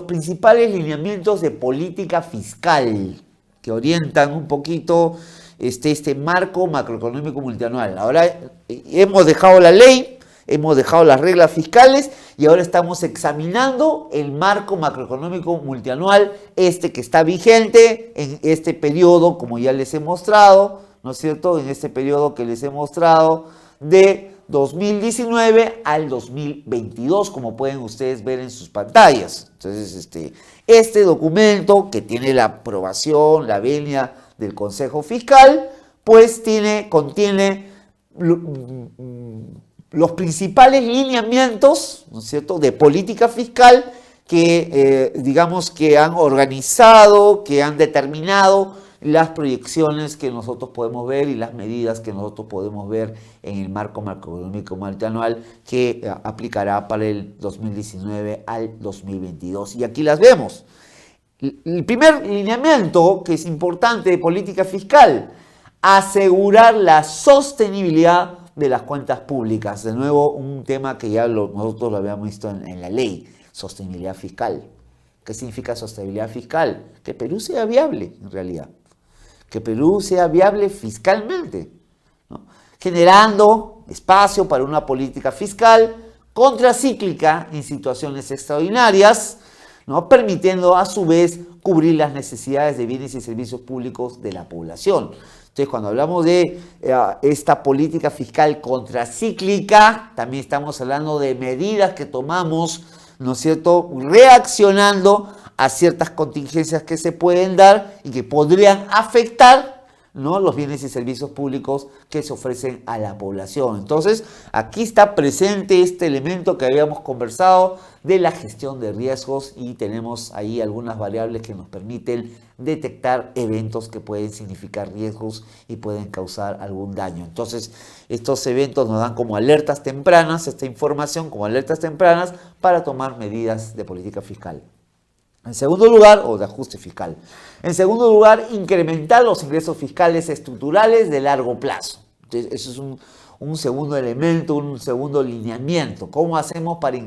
principales lineamientos de política fiscal que orientan un poquito este marco macroeconómico multianual. Ahora hemos dejado la ley, hemos dejado las reglas fiscales, y ahora estamos examinando el marco macroeconómico multianual, que está vigente en este periodo, como ya les he mostrado, ¿no es cierto?, en este periodo que les he mostrado de 2019 al 2022, como pueden ustedes ver en sus pantallas. Entonces, este documento, que tiene la aprobación, la venia del Consejo Fiscal, pues contiene los principales lineamientos, ¿no es cierto?, de política fiscal que, digamos, que han organizado, que han determinado las proyecciones que nosotros podemos ver y las medidas que nosotros podemos ver en el marco macroeconómico multianual que aplicará para el 2019 al 2022. Y aquí las vemos. El primer lineamiento, que es importante, de política fiscal: asegurar la sostenibilidad de las cuentas públicas. De nuevo, un tema que ya nosotros lo habíamos visto en la ley, sostenibilidad fiscal. ¿Qué significa sostenibilidad fiscal? Que Perú sea viable, en realidad. Que Perú sea viable fiscalmente, ¿no? Generando espacio para una política fiscal contracíclica en situaciones extraordinarias, ¿no? Permitiendo a su vez cubrir las necesidades de bienes y servicios públicos de la población. Entonces, cuando hablamos de esta política fiscal contracíclica, también estamos hablando de medidas que tomamos, ¿no es cierto?, reaccionando a ciertas contingencias que se pueden dar y que podrían afectar, ¿no?, los bienes y servicios públicos que se ofrecen a la población. Entonces, aquí está presente este elemento que habíamos conversado de la gestión de riesgos y tenemos ahí algunas variables que nos permiten detectar eventos que pueden significar riesgos y pueden causar algún daño. Entonces, estos eventos nos dan como alertas tempranas, esta información como alertas tempranas para tomar medidas de política fiscal. En segundo lugar, o de ajuste fiscal. En segundo lugar, incrementar los ingresos fiscales estructurales de largo plazo. Entonces, eso es un segundo elemento, un segundo lineamiento. ¿Cómo hacemos para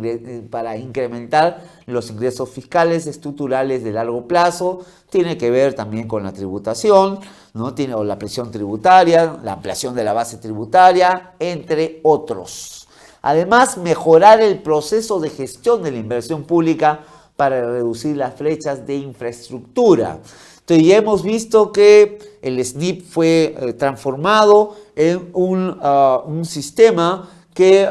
incrementar los ingresos fiscales estructurales de largo plazo? Tiene que ver también con la tributación, ¿no? O la presión tributaria, la ampliación de la base tributaria, entre otros. Además, mejorar el proceso de gestión de la inversión pública para reducir las brechas de infraestructura. Entonces ya hemos visto que el SNIP fue transformado en un sistema que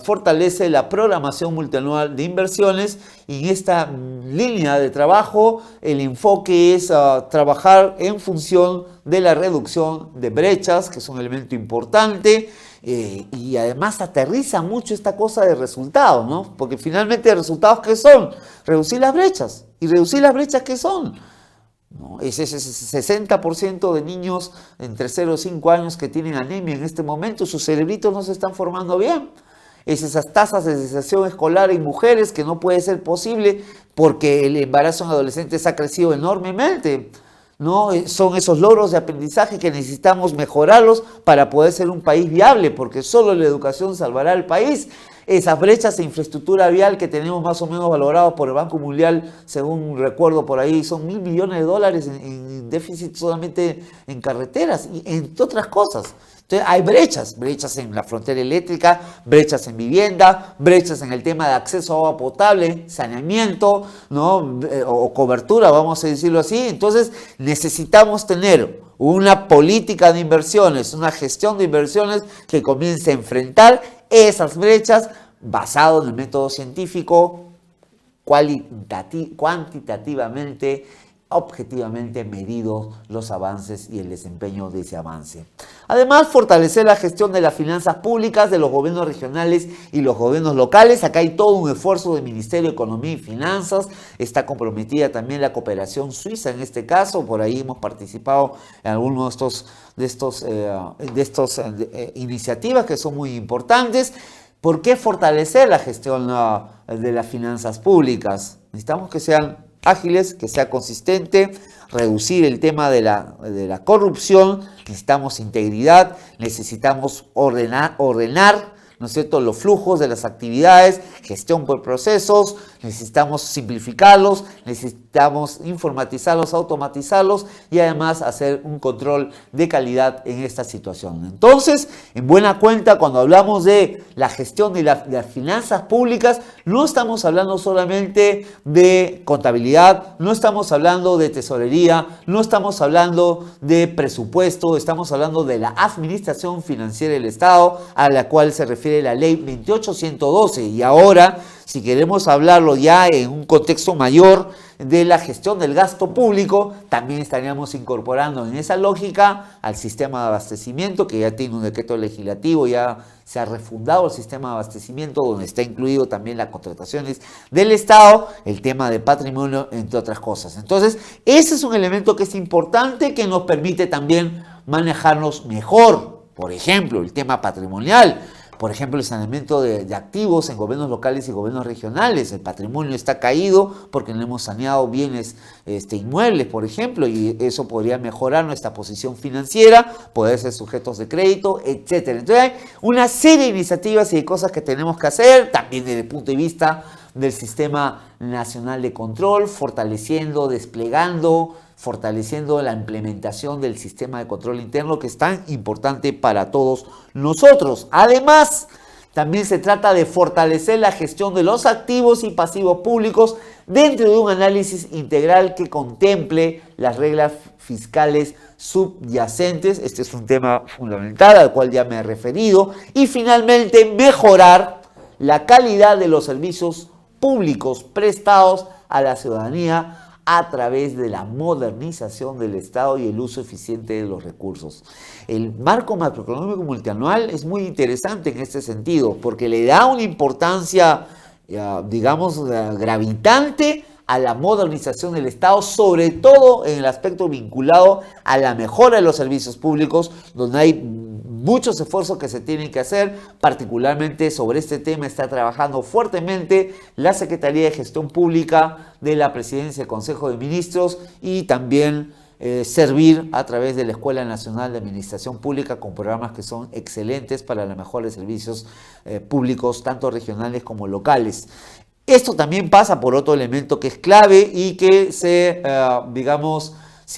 fortalece la programación multianual de inversiones y en esta línea de trabajo el enfoque es trabajar en función de la reducción de brechas, que es un elemento importante. Y además aterriza mucho esta cosa de resultados, ¿no? Porque finalmente resultados, ¿qué son? Reducir las brechas. ¿Y reducir las brechas qué son? ¿No? Es ese 60% de niños entre 0 y 5 años que tienen anemia en este momento, sus cerebritos no se están formando bien. Es esas tasas de deserción escolar en mujeres que no puede ser posible porque el embarazo en adolescentes ha crecido enormemente. ¿No? Son esos logros de aprendizaje que necesitamos mejorarlos para poder ser un país viable, porque solo la educación salvará al país. Esas brechas de infraestructura vial que tenemos más o menos valorados por el Banco Mundial, según recuerdo por ahí, son $1.000 billones en déficit solamente en carreteras y entre otras cosas. Entonces hay brechas en la frontera eléctrica, brechas en vivienda, brechas en el tema de acceso a agua potable, saneamiento, ¿no? O cobertura, vamos a decirlo así. Entonces necesitamos tener una política de inversiones, una gestión de inversiones que comience a enfrentar esas brechas basado en el método científico, cuantitativamente, objetivamente medidos los avances y el desempeño de ese avance. Además, fortalecer la gestión de las finanzas públicas de los gobiernos regionales y los gobiernos locales. Acá hay todo un esfuerzo del Ministerio de Economía y Finanzas. Está comprometida también la cooperación suiza en este caso. Por ahí hemos participado en algunos de estas iniciativas que son muy importantes. ¿Por qué fortalecer la gestión de las finanzas públicas? Necesitamos que sean ágiles, que sea consistente, reducir el tema de la corrupción, necesitamos integridad, necesitamos ordenar, ¿no es cierto?, los flujos de las actividades, gestión por procesos, necesitamos simplificarlos, necesitamos informatizarlos, automatizarlos y además hacer un control de calidad en esta situación. Entonces, en buena cuenta, cuando hablamos de la gestión de las finanzas públicas, no estamos hablando solamente de contabilidad, no estamos hablando de tesorería, no estamos hablando de presupuesto, estamos hablando de la administración financiera del Estado, a la cual se refiere la ley 28112. Y ahora, si queremos hablarlo ya en un contexto mayor de la gestión del gasto público, también estaríamos incorporando en esa lógica al sistema de abastecimiento, que ya tiene un decreto legislativo, ya se ha refundado el sistema de abastecimiento, donde está incluido también las contrataciones del Estado, el tema de patrimonio, entre otras cosas. Entonces, ese es un elemento que es importante, que nos permite también manejarnos mejor. Por ejemplo, el tema patrimonial. por ejemplo, el saneamiento de activos en gobiernos locales y gobiernos regionales. El patrimonio está caído porque no hemos saneado bienes inmuebles, por ejemplo, y eso podría mejorar nuestra posición financiera, poder ser sujetos de crédito, etcétera. Entonces hay una serie de iniciativas y de cosas que tenemos que hacer, también desde el punto de vista del Sistema Nacional de Control, fortaleciendo, desplegando, fortaleciendo la implementación del sistema de control interno, que es tan importante para todos nosotros. Además, también se trata de fortalecer la gestión de los activos y pasivos públicos dentro de un análisis integral que contemple las reglas fiscales subyacentes. Este es un tema fundamental al cual ya me he referido. Y finalmente, mejorar la calidad de los servicios públicos prestados a la ciudadanía a través de la modernización del Estado y el uso eficiente de los recursos. El marco macroeconómico multianual es muy interesante en este sentido, porque le da una importancia, digamos, gravitante a la modernización del Estado, sobre todo en el aspecto vinculado a la mejora de los servicios públicos, donde hay muchos esfuerzos que se tienen que hacer. Particularmente sobre este tema está trabajando fuertemente la Secretaría de Gestión Pública de la Presidencia del Consejo de Ministros, y también servir a través de la Escuela Nacional de Administración Pública con programas que son excelentes para la mejora de servicios públicos, tanto regionales como locales. Esto también pasa por otro elemento que es clave y que se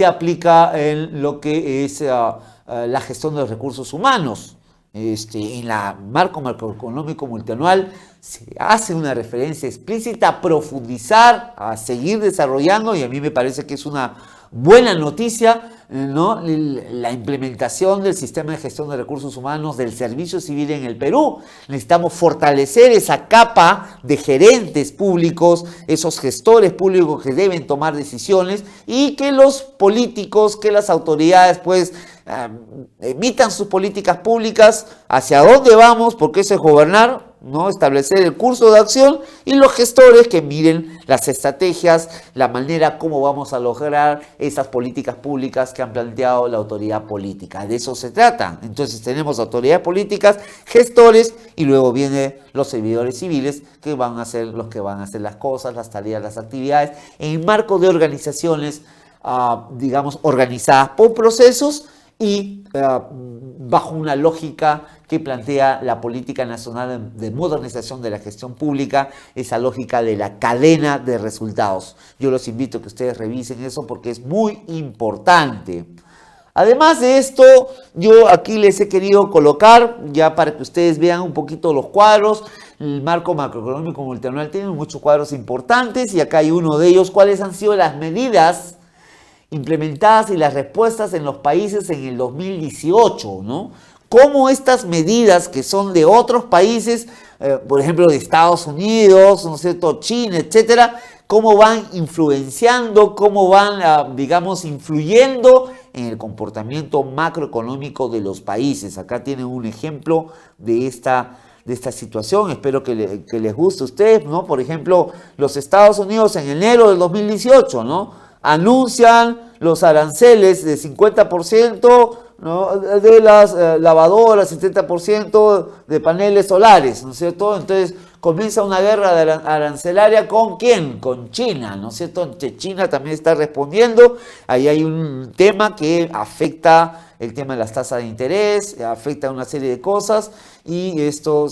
aplica en lo que es la gestión de los recursos humanos. En la marco macroeconómico multianual se hace una referencia explícita a profundizar, a seguir desarrollando, y a mí me parece que es una buena noticia, ¿no?, la implementación del sistema de gestión de recursos humanos del servicio civil en el Perú. Necesitamos fortalecer esa capa de gerentes públicos, esos gestores públicos que deben tomar decisiones, y que los políticos, que las autoridades pues emitan sus políticas públicas, hacia dónde vamos, porque eso es gobernar, ¿no?, establecer el curso de acción, y los gestores que miren las estrategias, la manera como vamos a lograr esas políticas públicas que han planteado la autoridad política. De eso se trata. Entonces tenemos autoridades políticas, gestores, y luego vienen los servidores civiles, que van a ser los que van a hacer las cosas, las tareas, las actividades, en el marco de organizaciones, organizadas por procesos y bajo una lógica que plantea la Política Nacional de Modernización de la Gestión Pública, esa lógica de la cadena de resultados. Yo los invito a que ustedes revisen eso porque es muy importante. Además de esto, yo aquí les he querido colocar, ya para que ustedes vean un poquito los cuadros. El marco macroeconómico multianual tiene muchos cuadros importantes, y acá hay uno de ellos: cuáles han sido las medidas implementadas y las respuestas en los países en el 2018, ¿no? Cómo estas medidas, que son de otros países, por ejemplo de Estados Unidos, ¿no es cierto?, China, etcétera, cómo van influenciando, cómo van, influyendo en el comportamiento macroeconómico de los países. Acá tienen un ejemplo de esta situación. Espero que les guste a ustedes, ¿no? Por ejemplo, los Estados Unidos en enero del 2018, ¿no?, anuncian los aranceles de 50%, ¿no?, de las lavadoras, 70% de paneles solares, ¿no es cierto? Entonces comienza una guerra arancelaria. ¿Con quién? Con China, ¿no es cierto? Entonces China también está respondiendo. Ahí hay un tema que afecta el tema de las tasas de interés, afecta una serie de cosas, y esto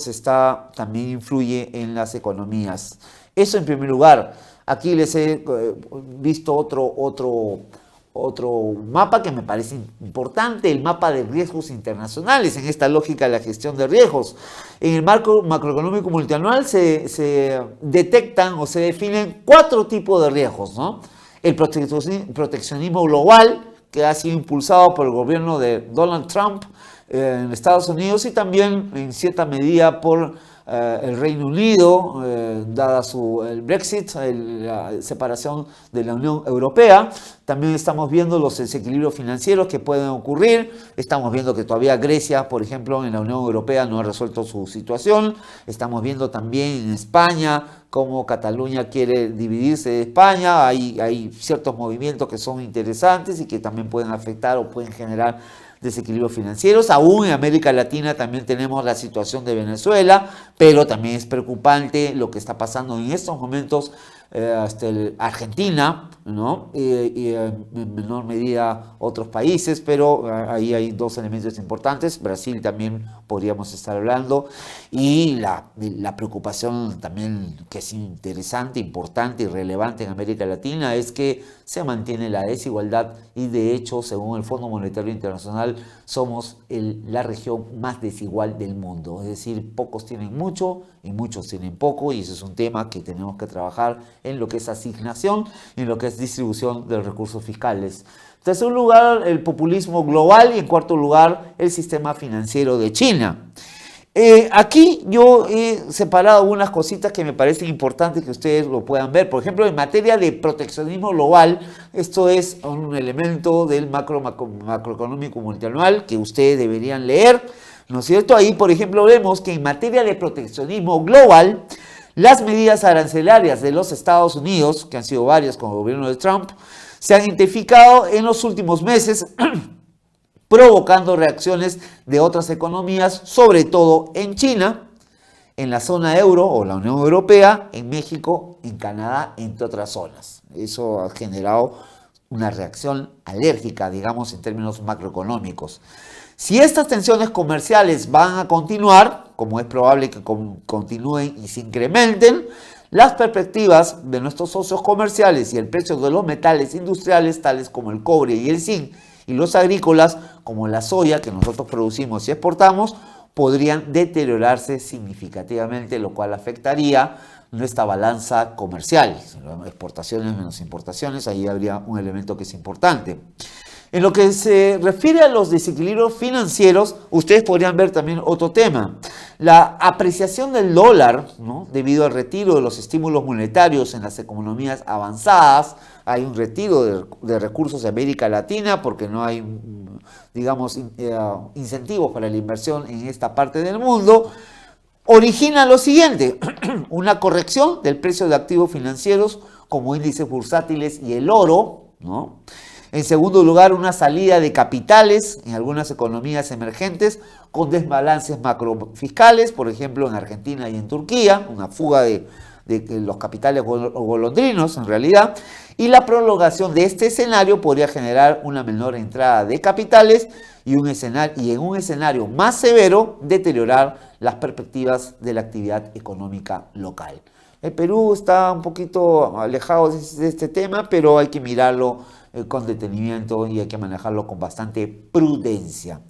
también influye en las economías. Eso en primer lugar. Aquí les he visto otro mapa que me parece importante, el mapa de riesgos internacionales, en esta lógica de la gestión de riesgos. En el marco macroeconómico multianual se detectan o se definen 4 tipos de riesgos, ¿no? El proteccionismo global, que ha sido impulsado por el gobierno de Donald Trump en Estados Unidos, y también en cierta medida por el Reino Unido, dada el Brexit, la separación de la Unión Europea. También estamos viendo los desequilibrios financieros que pueden ocurrir. Estamos viendo que todavía Grecia, por ejemplo, en la Unión Europea no ha resuelto su situación. Estamos viendo también en España cómo Cataluña quiere dividirse de España. Hay ciertos movimientos que son interesantes y que también pueden afectar o pueden generar desequilibrios financieros. Aún en América Latina también tenemos la situación de Venezuela, pero también es preocupante lo que está pasando en estos momentos Argentina, ¿no? Y en menor medida otros países, pero ahí hay dos elementos importantes. Brasil también podríamos estar hablando, y la preocupación también que es interesante, importante y relevante en América Latina es que se mantiene la desigualdad, y de hecho, según el Fondo Monetario Internacional, somos la región más desigual del mundo. Es decir, pocos tienen mucho y muchos tienen poco, y ese es un tema que tenemos que trabajar en lo que es asignación y en lo que es distribución de los recursos fiscales. En tercer lugar, el populismo global, y en cuarto lugar, el sistema financiero de China. Aquí yo he separado algunas cositas que me parecen importantes que ustedes lo puedan ver. Por ejemplo, en materia de proteccionismo global, esto es un elemento del macroeconómico multianual que ustedes deberían leer, ¿no es cierto? Ahí, por ejemplo, vemos que en materia de proteccionismo global, las medidas arancelarias de los Estados Unidos, que han sido varias con el gobierno de Trump, se han intensificado en los últimos meses, provocando reacciones de otras economías, sobre todo en China, en la zona euro o la Unión Europea, en México, en Canadá, entre otras zonas. Eso ha generado una reacción alérgica, digamos, en términos macroeconómicos. Si estas tensiones comerciales van a continuar, como es probable que continúen y se incrementen, las perspectivas de nuestros socios comerciales y el precio de los metales industriales, tales como el cobre y el zinc, y los agrícolas, como la soya que nosotros producimos y exportamos, podrían deteriorarse significativamente, lo cual afectaría nuestra balanza comercial. Exportaciones menos importaciones, ahí habría un elemento que es importante. En lo que se refiere a los desequilibrios financieros, ustedes podrían ver también otro tema. La apreciación del dólar, ¿no? Debido al retiro de los estímulos monetarios en las economías avanzadas, hay un retiro de recursos de América Latina porque no hay, digamos, incentivos para la inversión en esta parte del mundo, origina lo siguiente: una corrección del precio de activos financieros como índices bursátiles y el oro, ¿no? En segundo lugar, una salida de capitales en algunas economías emergentes con desbalances macrofiscales, por ejemplo en Argentina y en Turquía, una fuga de los capitales golondrinos en realidad, y la prolongación de este escenario podría generar una menor entrada de capitales y en un escenario más severo deteriorar las perspectivas de la actividad económica local. El Perú está un poquito alejado de este tema, pero hay que mirarlo con detenimiento y hay que manejarlo con bastante prudencia.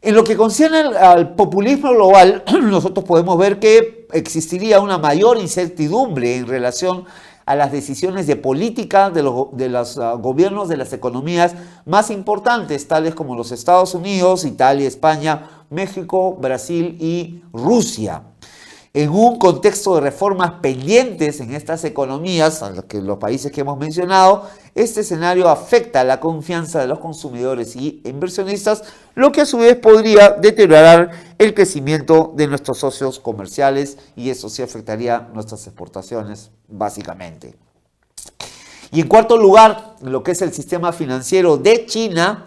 En lo que concierne al populismo global, nosotros podemos ver que existiría una mayor incertidumbre en relación a las decisiones de política de los gobiernos de las economías más importantes, tales como los Estados Unidos, Italia, España, México, Brasil y Rusia. En un contexto de reformas pendientes en estas economías, los países que hemos mencionado, este escenario afecta la confianza de los consumidores y inversionistas, lo que a su vez podría deteriorar el crecimiento de nuestros socios comerciales, y eso sí afectaría nuestras exportaciones básicamente. Y en cuarto lugar, lo que es el sistema financiero de China,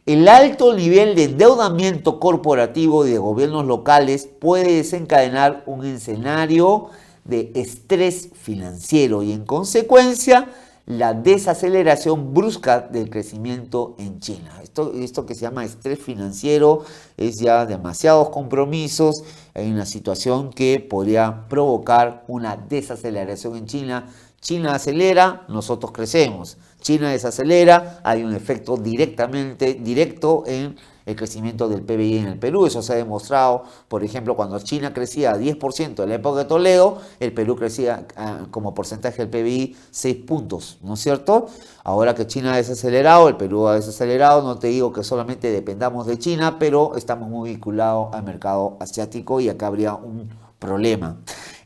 el alto nivel de endeudamiento corporativo y de gobiernos locales puede desencadenar un escenario de estrés financiero y, en consecuencia, la desaceleración brusca del crecimiento en China. Esto que se llama estrés financiero es ya demasiados compromisos, hay una situación que podría provocar una desaceleración en China. China acelera, nosotros crecemos. China desacelera, hay un efecto directo en el crecimiento del PBI en el Perú. Eso se ha demostrado, por ejemplo, cuando China crecía 10% en la época de Toledo, el Perú crecía como porcentaje del PBI 6 puntos, ¿no es cierto? Ahora que China ha desacelerado, el Perú ha desacelerado, no te digo que solamente dependamos de China, pero estamos muy vinculados al mercado asiático y acá habría un problema.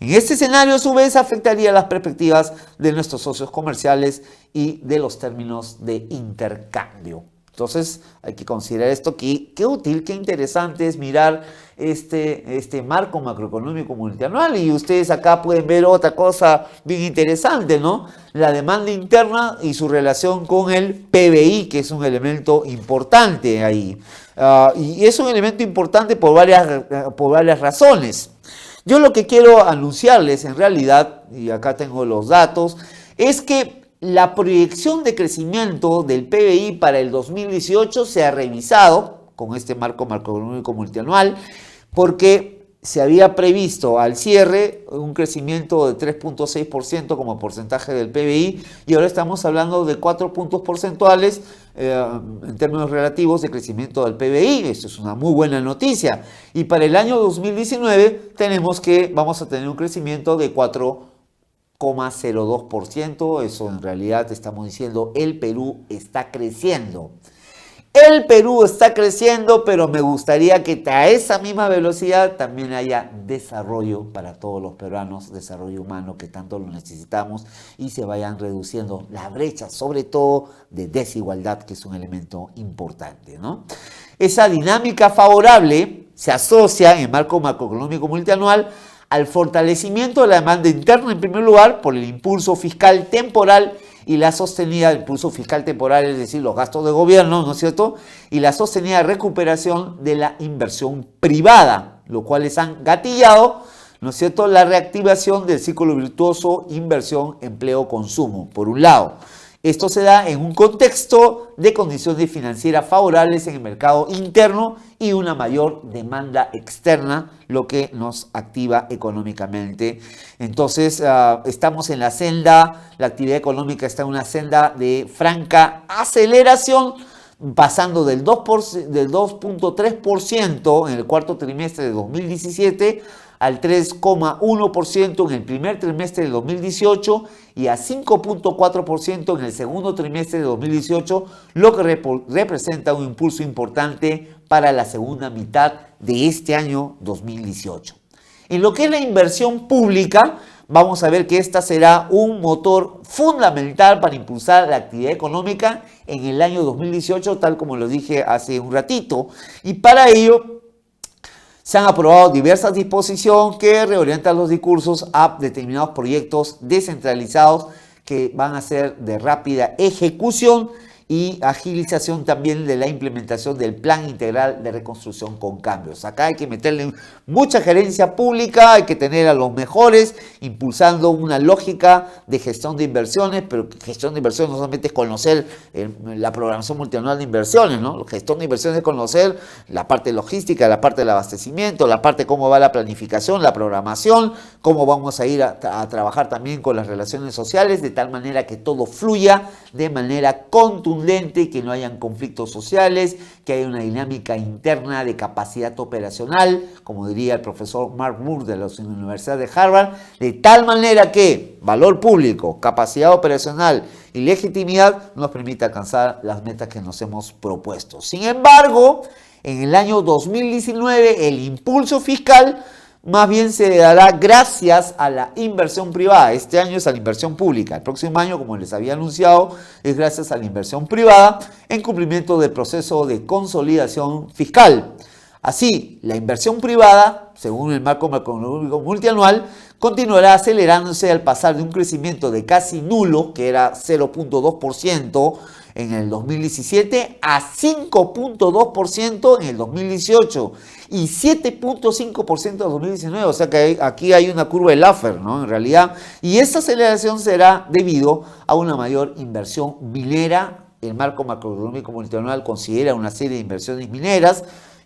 En este escenario, a su vez, afectaría las perspectivas de nuestros socios comerciales y de los términos de intercambio. Entonces hay que considerar esto. Qué útil, qué interesante es mirar este marco macroeconómico multianual. Y ustedes acá pueden ver otra cosa bien interesante, ¿no? La demanda interna y su relación con el PBI, que es un elemento importante ahí. Y es un elemento importante por varias razones. Yo lo que quiero anunciarles en realidad, y acá tengo los datos, es que la proyección de crecimiento del PBI para el 2018 se ha revisado con este marco macroeconómico multianual, porque se había previsto al cierre un crecimiento de 3.6% como porcentaje del PBI, y ahora estamos hablando de 4 puntos porcentuales en términos relativos de crecimiento del PBI. Esto es una muy buena noticia. Y para el año 2019 vamos a tener un crecimiento de 4,02%. Eso en realidad estamos diciendo, el Perú está creciendo. El Perú está creciendo, pero me gustaría que a esa misma velocidad también haya desarrollo para todos los peruanos, desarrollo humano que tanto lo necesitamos, y se vayan reduciendo las brechas, sobre todo de desigualdad, que es un elemento importante, ¿no? Esa dinámica favorable se asocia en el marco macroeconómico multianual al fortalecimiento de la demanda interna, en primer lugar, por el impulso fiscal temporal y la sostenida, el impulso fiscal temporal, es decir, los gastos de gobierno, ¿no es cierto?, y la sostenida recuperación de la inversión privada, lo cual les han gatillado, ¿no es cierto?, la reactivación del ciclo virtuoso inversión, empleo, consumo, por un lado. Esto se da en un contexto de condiciones financieras favorables en el mercado interno y una mayor demanda externa, lo que nos activa económicamente. Entonces, estamos en la senda, la actividad económica está en una senda de franca aceleración, pasando del 2.3% en el cuarto trimestre de 2017 al 3,1% en el primer trimestre de 2018 y a 5,4% en el segundo trimestre de 2018, lo que representa un impulso importante para la segunda mitad de este año 2018. En lo que es la inversión pública, vamos a ver que esta será un motor fundamental para impulsar la actividad económica en el año 2018, tal como lo dije hace un ratito, y para ello se han aprobado diversas disposiciones que reorientan los recursos a determinados proyectos descentralizados que van a ser de rápida ejecución y agilización también de la implementación del Plan Integral de Reconstrucción con Cambios. Acá hay que meterle mucha gerencia pública, hay que tener a los mejores impulsando una lógica de gestión de inversiones, pero gestión de inversiones no solamente es conocer la programación multianual de inversiones, ¿no? Gestión de inversiones es conocer la parte logística, la parte del abastecimiento, la parte de cómo va la planificación, la programación, cómo vamos a ir a trabajar también con las relaciones sociales, de tal manera que todo fluya de manera contundente, que no hayan conflictos sociales, que haya una dinámica interna de capacidad operacional, como diría el profesor Mark Moore de la Universidad de Harvard, de tal manera que valor público, capacidad operacional y legitimidad nos permita alcanzar las metas que nos hemos propuesto. Sin embargo, en el año 2019 el impulso fiscal más bien se dará gracias a la inversión privada. Este año es a la inversión pública. El próximo año, como les había anunciado, es gracias a la inversión privada en cumplimiento del proceso de consolidación fiscal. Así, la inversión privada, según el marco macroeconómico multianual, continuará acelerándose al pasar de un crecimiento de casi nulo, que era 0.2% en el 2017, a 5.2% en el 2018 y 7.5% en el 2019. O sea que aquí hay una curva de Laffer, ¿no? En realidad. Y esta aceleración será debido a una mayor inversión minera. El marco macroeconómico multianual considera una serie de inversiones mineras,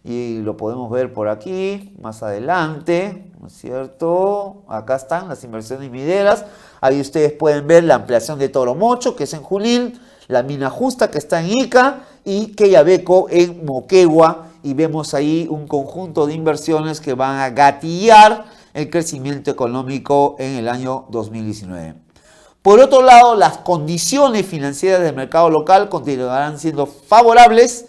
y lo podemos ver por aquí, más adelante, ¿no es cierto? Acá están las inversiones mineras. Ahí ustedes pueden ver la ampliación de Toromocho, que es en Junín, la mina Justa, que está en Ica, y Quellaveco en Moquegua. Y vemos ahí un conjunto de inversiones que van a gatillar el crecimiento económico en el año 2019. Por otro lado, las condiciones financieras del mercado local continuarán siendo favorables.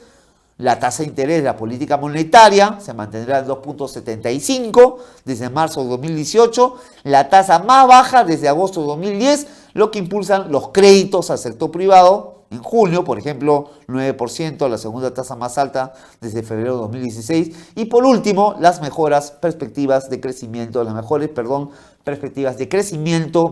La tasa de interés de la política monetaria se mantendrá en 2.75 desde marzo de 2018, la tasa más baja desde agosto de 2010, lo que impulsan los créditos al sector privado en junio, por ejemplo, 9%, la segunda tasa más alta desde febrero de 2016. Y por último, las mejores perspectivas de crecimiento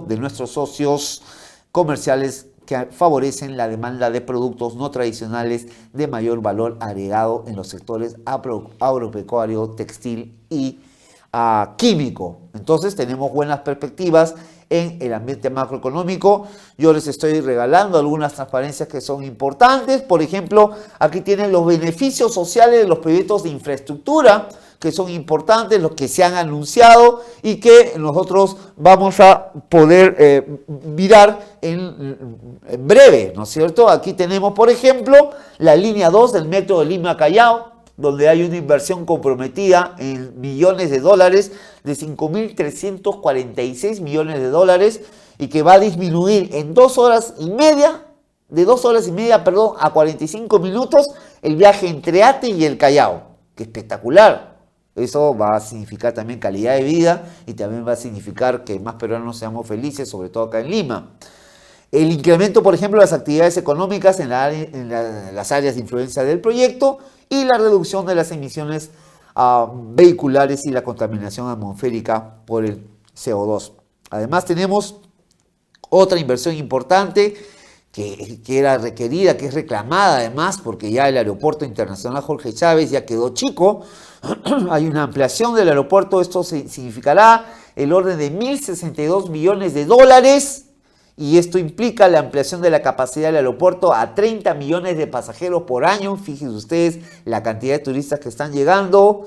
de nuestros socios comerciales que favorecen la demanda de productos no tradicionales de mayor valor agregado en los sectores agropecuario, textil y químico. Entonces tenemos buenas perspectivas en el ambiente macroeconómico. Yo les estoy regalando algunas transparencias que son importantes. Por ejemplo, aquí tienen los beneficios sociales de los proyectos de infraestructura que son importantes, los que se han anunciado y que nosotros vamos a poder mirar en breve, ¿no es cierto? Aquí tenemos, por ejemplo, la línea 2 del metro de Lima-Callao, donde hay una inversión comprometida en millones de dólares, de 5.346 millones de dólares, y que va a disminuir en 2 horas y media, a 45 minutos, el viaje entre Ate y el Callao. ¡Qué espectacular! Eso va a significar también calidad de vida y también va a significar que más peruanos seamos felices, sobre todo acá en Lima. El incremento, por ejemplo, de las actividades económicas en las áreas de influencia del proyecto y la reducción de las emisiones vehiculares y la contaminación atmosférica por el CO2. Además, tenemos otra inversión importante que era requerida, que es reclamada además, porque ya el aeropuerto internacional Jorge Chávez ya quedó chico. Hay una ampliación del aeropuerto, esto significará el orden de 1.062 millones de dólares, y esto implica la ampliación de la capacidad del aeropuerto a 30 millones de pasajeros por año. Fíjense ustedes la cantidad de turistas que están llegando,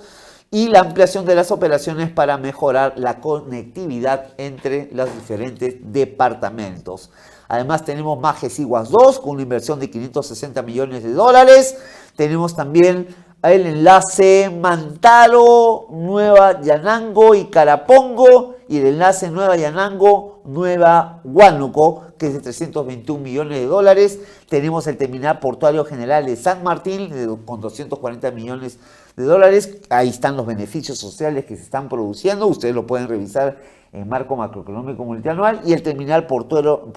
y la ampliación de las operaciones para mejorar la conectividad entre los diferentes departamentos. Además tenemos Majes-Iguas 2 con una inversión de 560 millones de dólares. Tenemos también el enlace Mantaro, Nueva Yanango y Carapongo, y el enlace Nueva Yanango, Nueva Huánuco, que es de 321 millones de dólares. Tenemos el terminal portuario general de San Martín con 240 millones de dólares. Ahí están los beneficios sociales que se están produciendo. Ustedes lo pueden revisar en marco macroeconómico multianual. Y el terminal portuario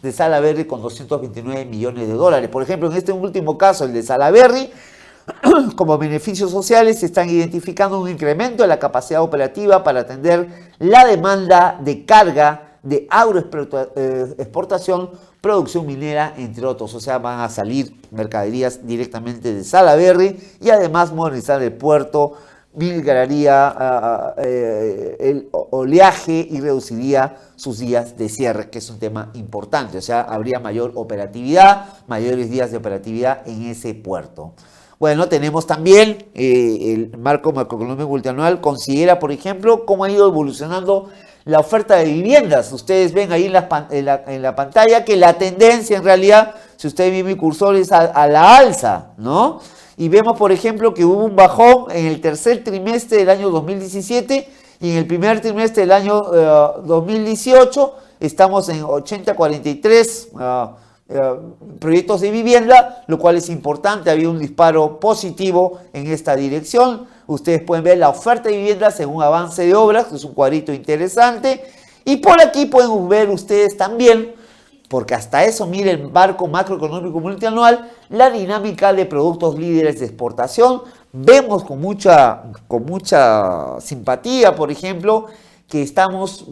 de Salaberry con 229 millones de dólares. Por ejemplo, en este último caso, el de Salaberry, como beneficios sociales se están identificando un incremento de la capacidad operativa para atender la demanda de carga de agroexportación, producción minera, entre otros. O sea, van a salir mercaderías directamente de Salaberry, y además modernizar el puerto, migraría el oleaje y reduciría sus días de cierre, que es un tema importante. O sea, habría mayor operatividad, mayores días de operatividad en ese puerto. Bueno, tenemos también el marco macroeconómico multianual considera, por ejemplo, cómo ha ido evolucionando la oferta de viviendas. Ustedes ven ahí en la pantalla que la tendencia, en realidad, si ustedes ven mi cursor, es a la alza, ¿no? Y vemos, por ejemplo, que hubo un bajón en el tercer trimestre del año 2017 y en el primer trimestre del año 2018 estamos en 80-43 proyectos de vivienda, lo cual es importante. Había un disparo positivo en esta dirección. Ustedes pueden ver la oferta de vivienda según avance de obras, que es un cuadrito interesante. Y por aquí pueden ver ustedes también, porque hasta eso, mire el marco macroeconómico multianual, la dinámica de productos líderes de exportación. Vemos con mucha simpatía, por ejemplo, que estamos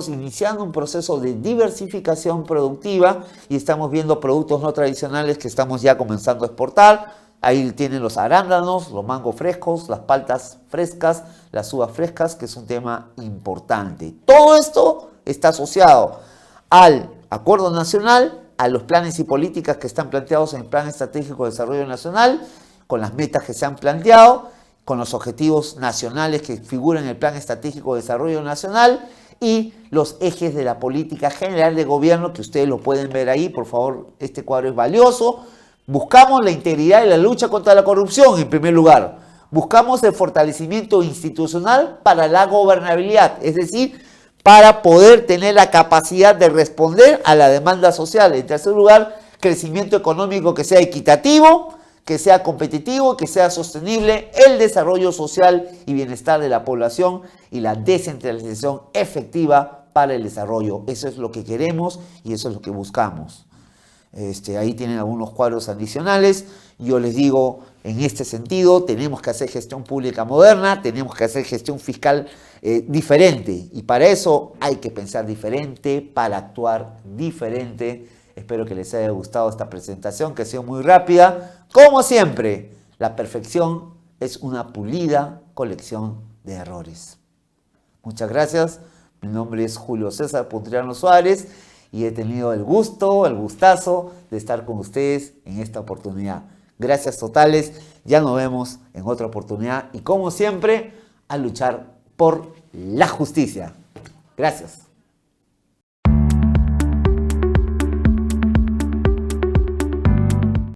iniciando un proceso de diversificación productiva, y estamos viendo productos no tradicionales que estamos ya comenzando a exportar. Ahí tienen los arándanos, los mangos frescos, las paltas frescas, las uvas frescas, que es un tema importante. Todo esto está asociado al Acuerdo Nacional, a los planes y políticas que están planteados en el Plan Estratégico de Desarrollo Nacional, con las metas que se han planteado, con los objetivos nacionales que figuran en el Plan Estratégico de Desarrollo Nacional y los ejes de la política general de gobierno, que ustedes lo pueden ver ahí. Por favor, este cuadro es valioso. Buscamos la integridad y la lucha contra la corrupción, en primer lugar. Buscamos el fortalecimiento institucional para la gobernabilidad, es decir, para poder tener la capacidad de responder a la demanda social. En tercer lugar, crecimiento económico que sea equitativo, que sea competitivo, que sea sostenible, el desarrollo social y bienestar de la población y la descentralización efectiva para el desarrollo. Eso es lo que queremos y eso es lo que buscamos. Ahí tienen algunos cuadros adicionales. Yo les digo, en este sentido, tenemos que hacer gestión pública moderna, tenemos que hacer gestión fiscal diferente. Y para eso hay que pensar diferente, para actuar diferente. Espero que les haya gustado esta presentación, que ha sido muy rápida. Como siempre, la perfección es una pulida colección de errores. Muchas gracias. Mi nombre es Julio César Puntriano Suárez y he tenido el gustazo de estar con ustedes en esta oportunidad. Gracias totales. Ya nos vemos en otra oportunidad y como siempre, a luchar por la justicia. Gracias.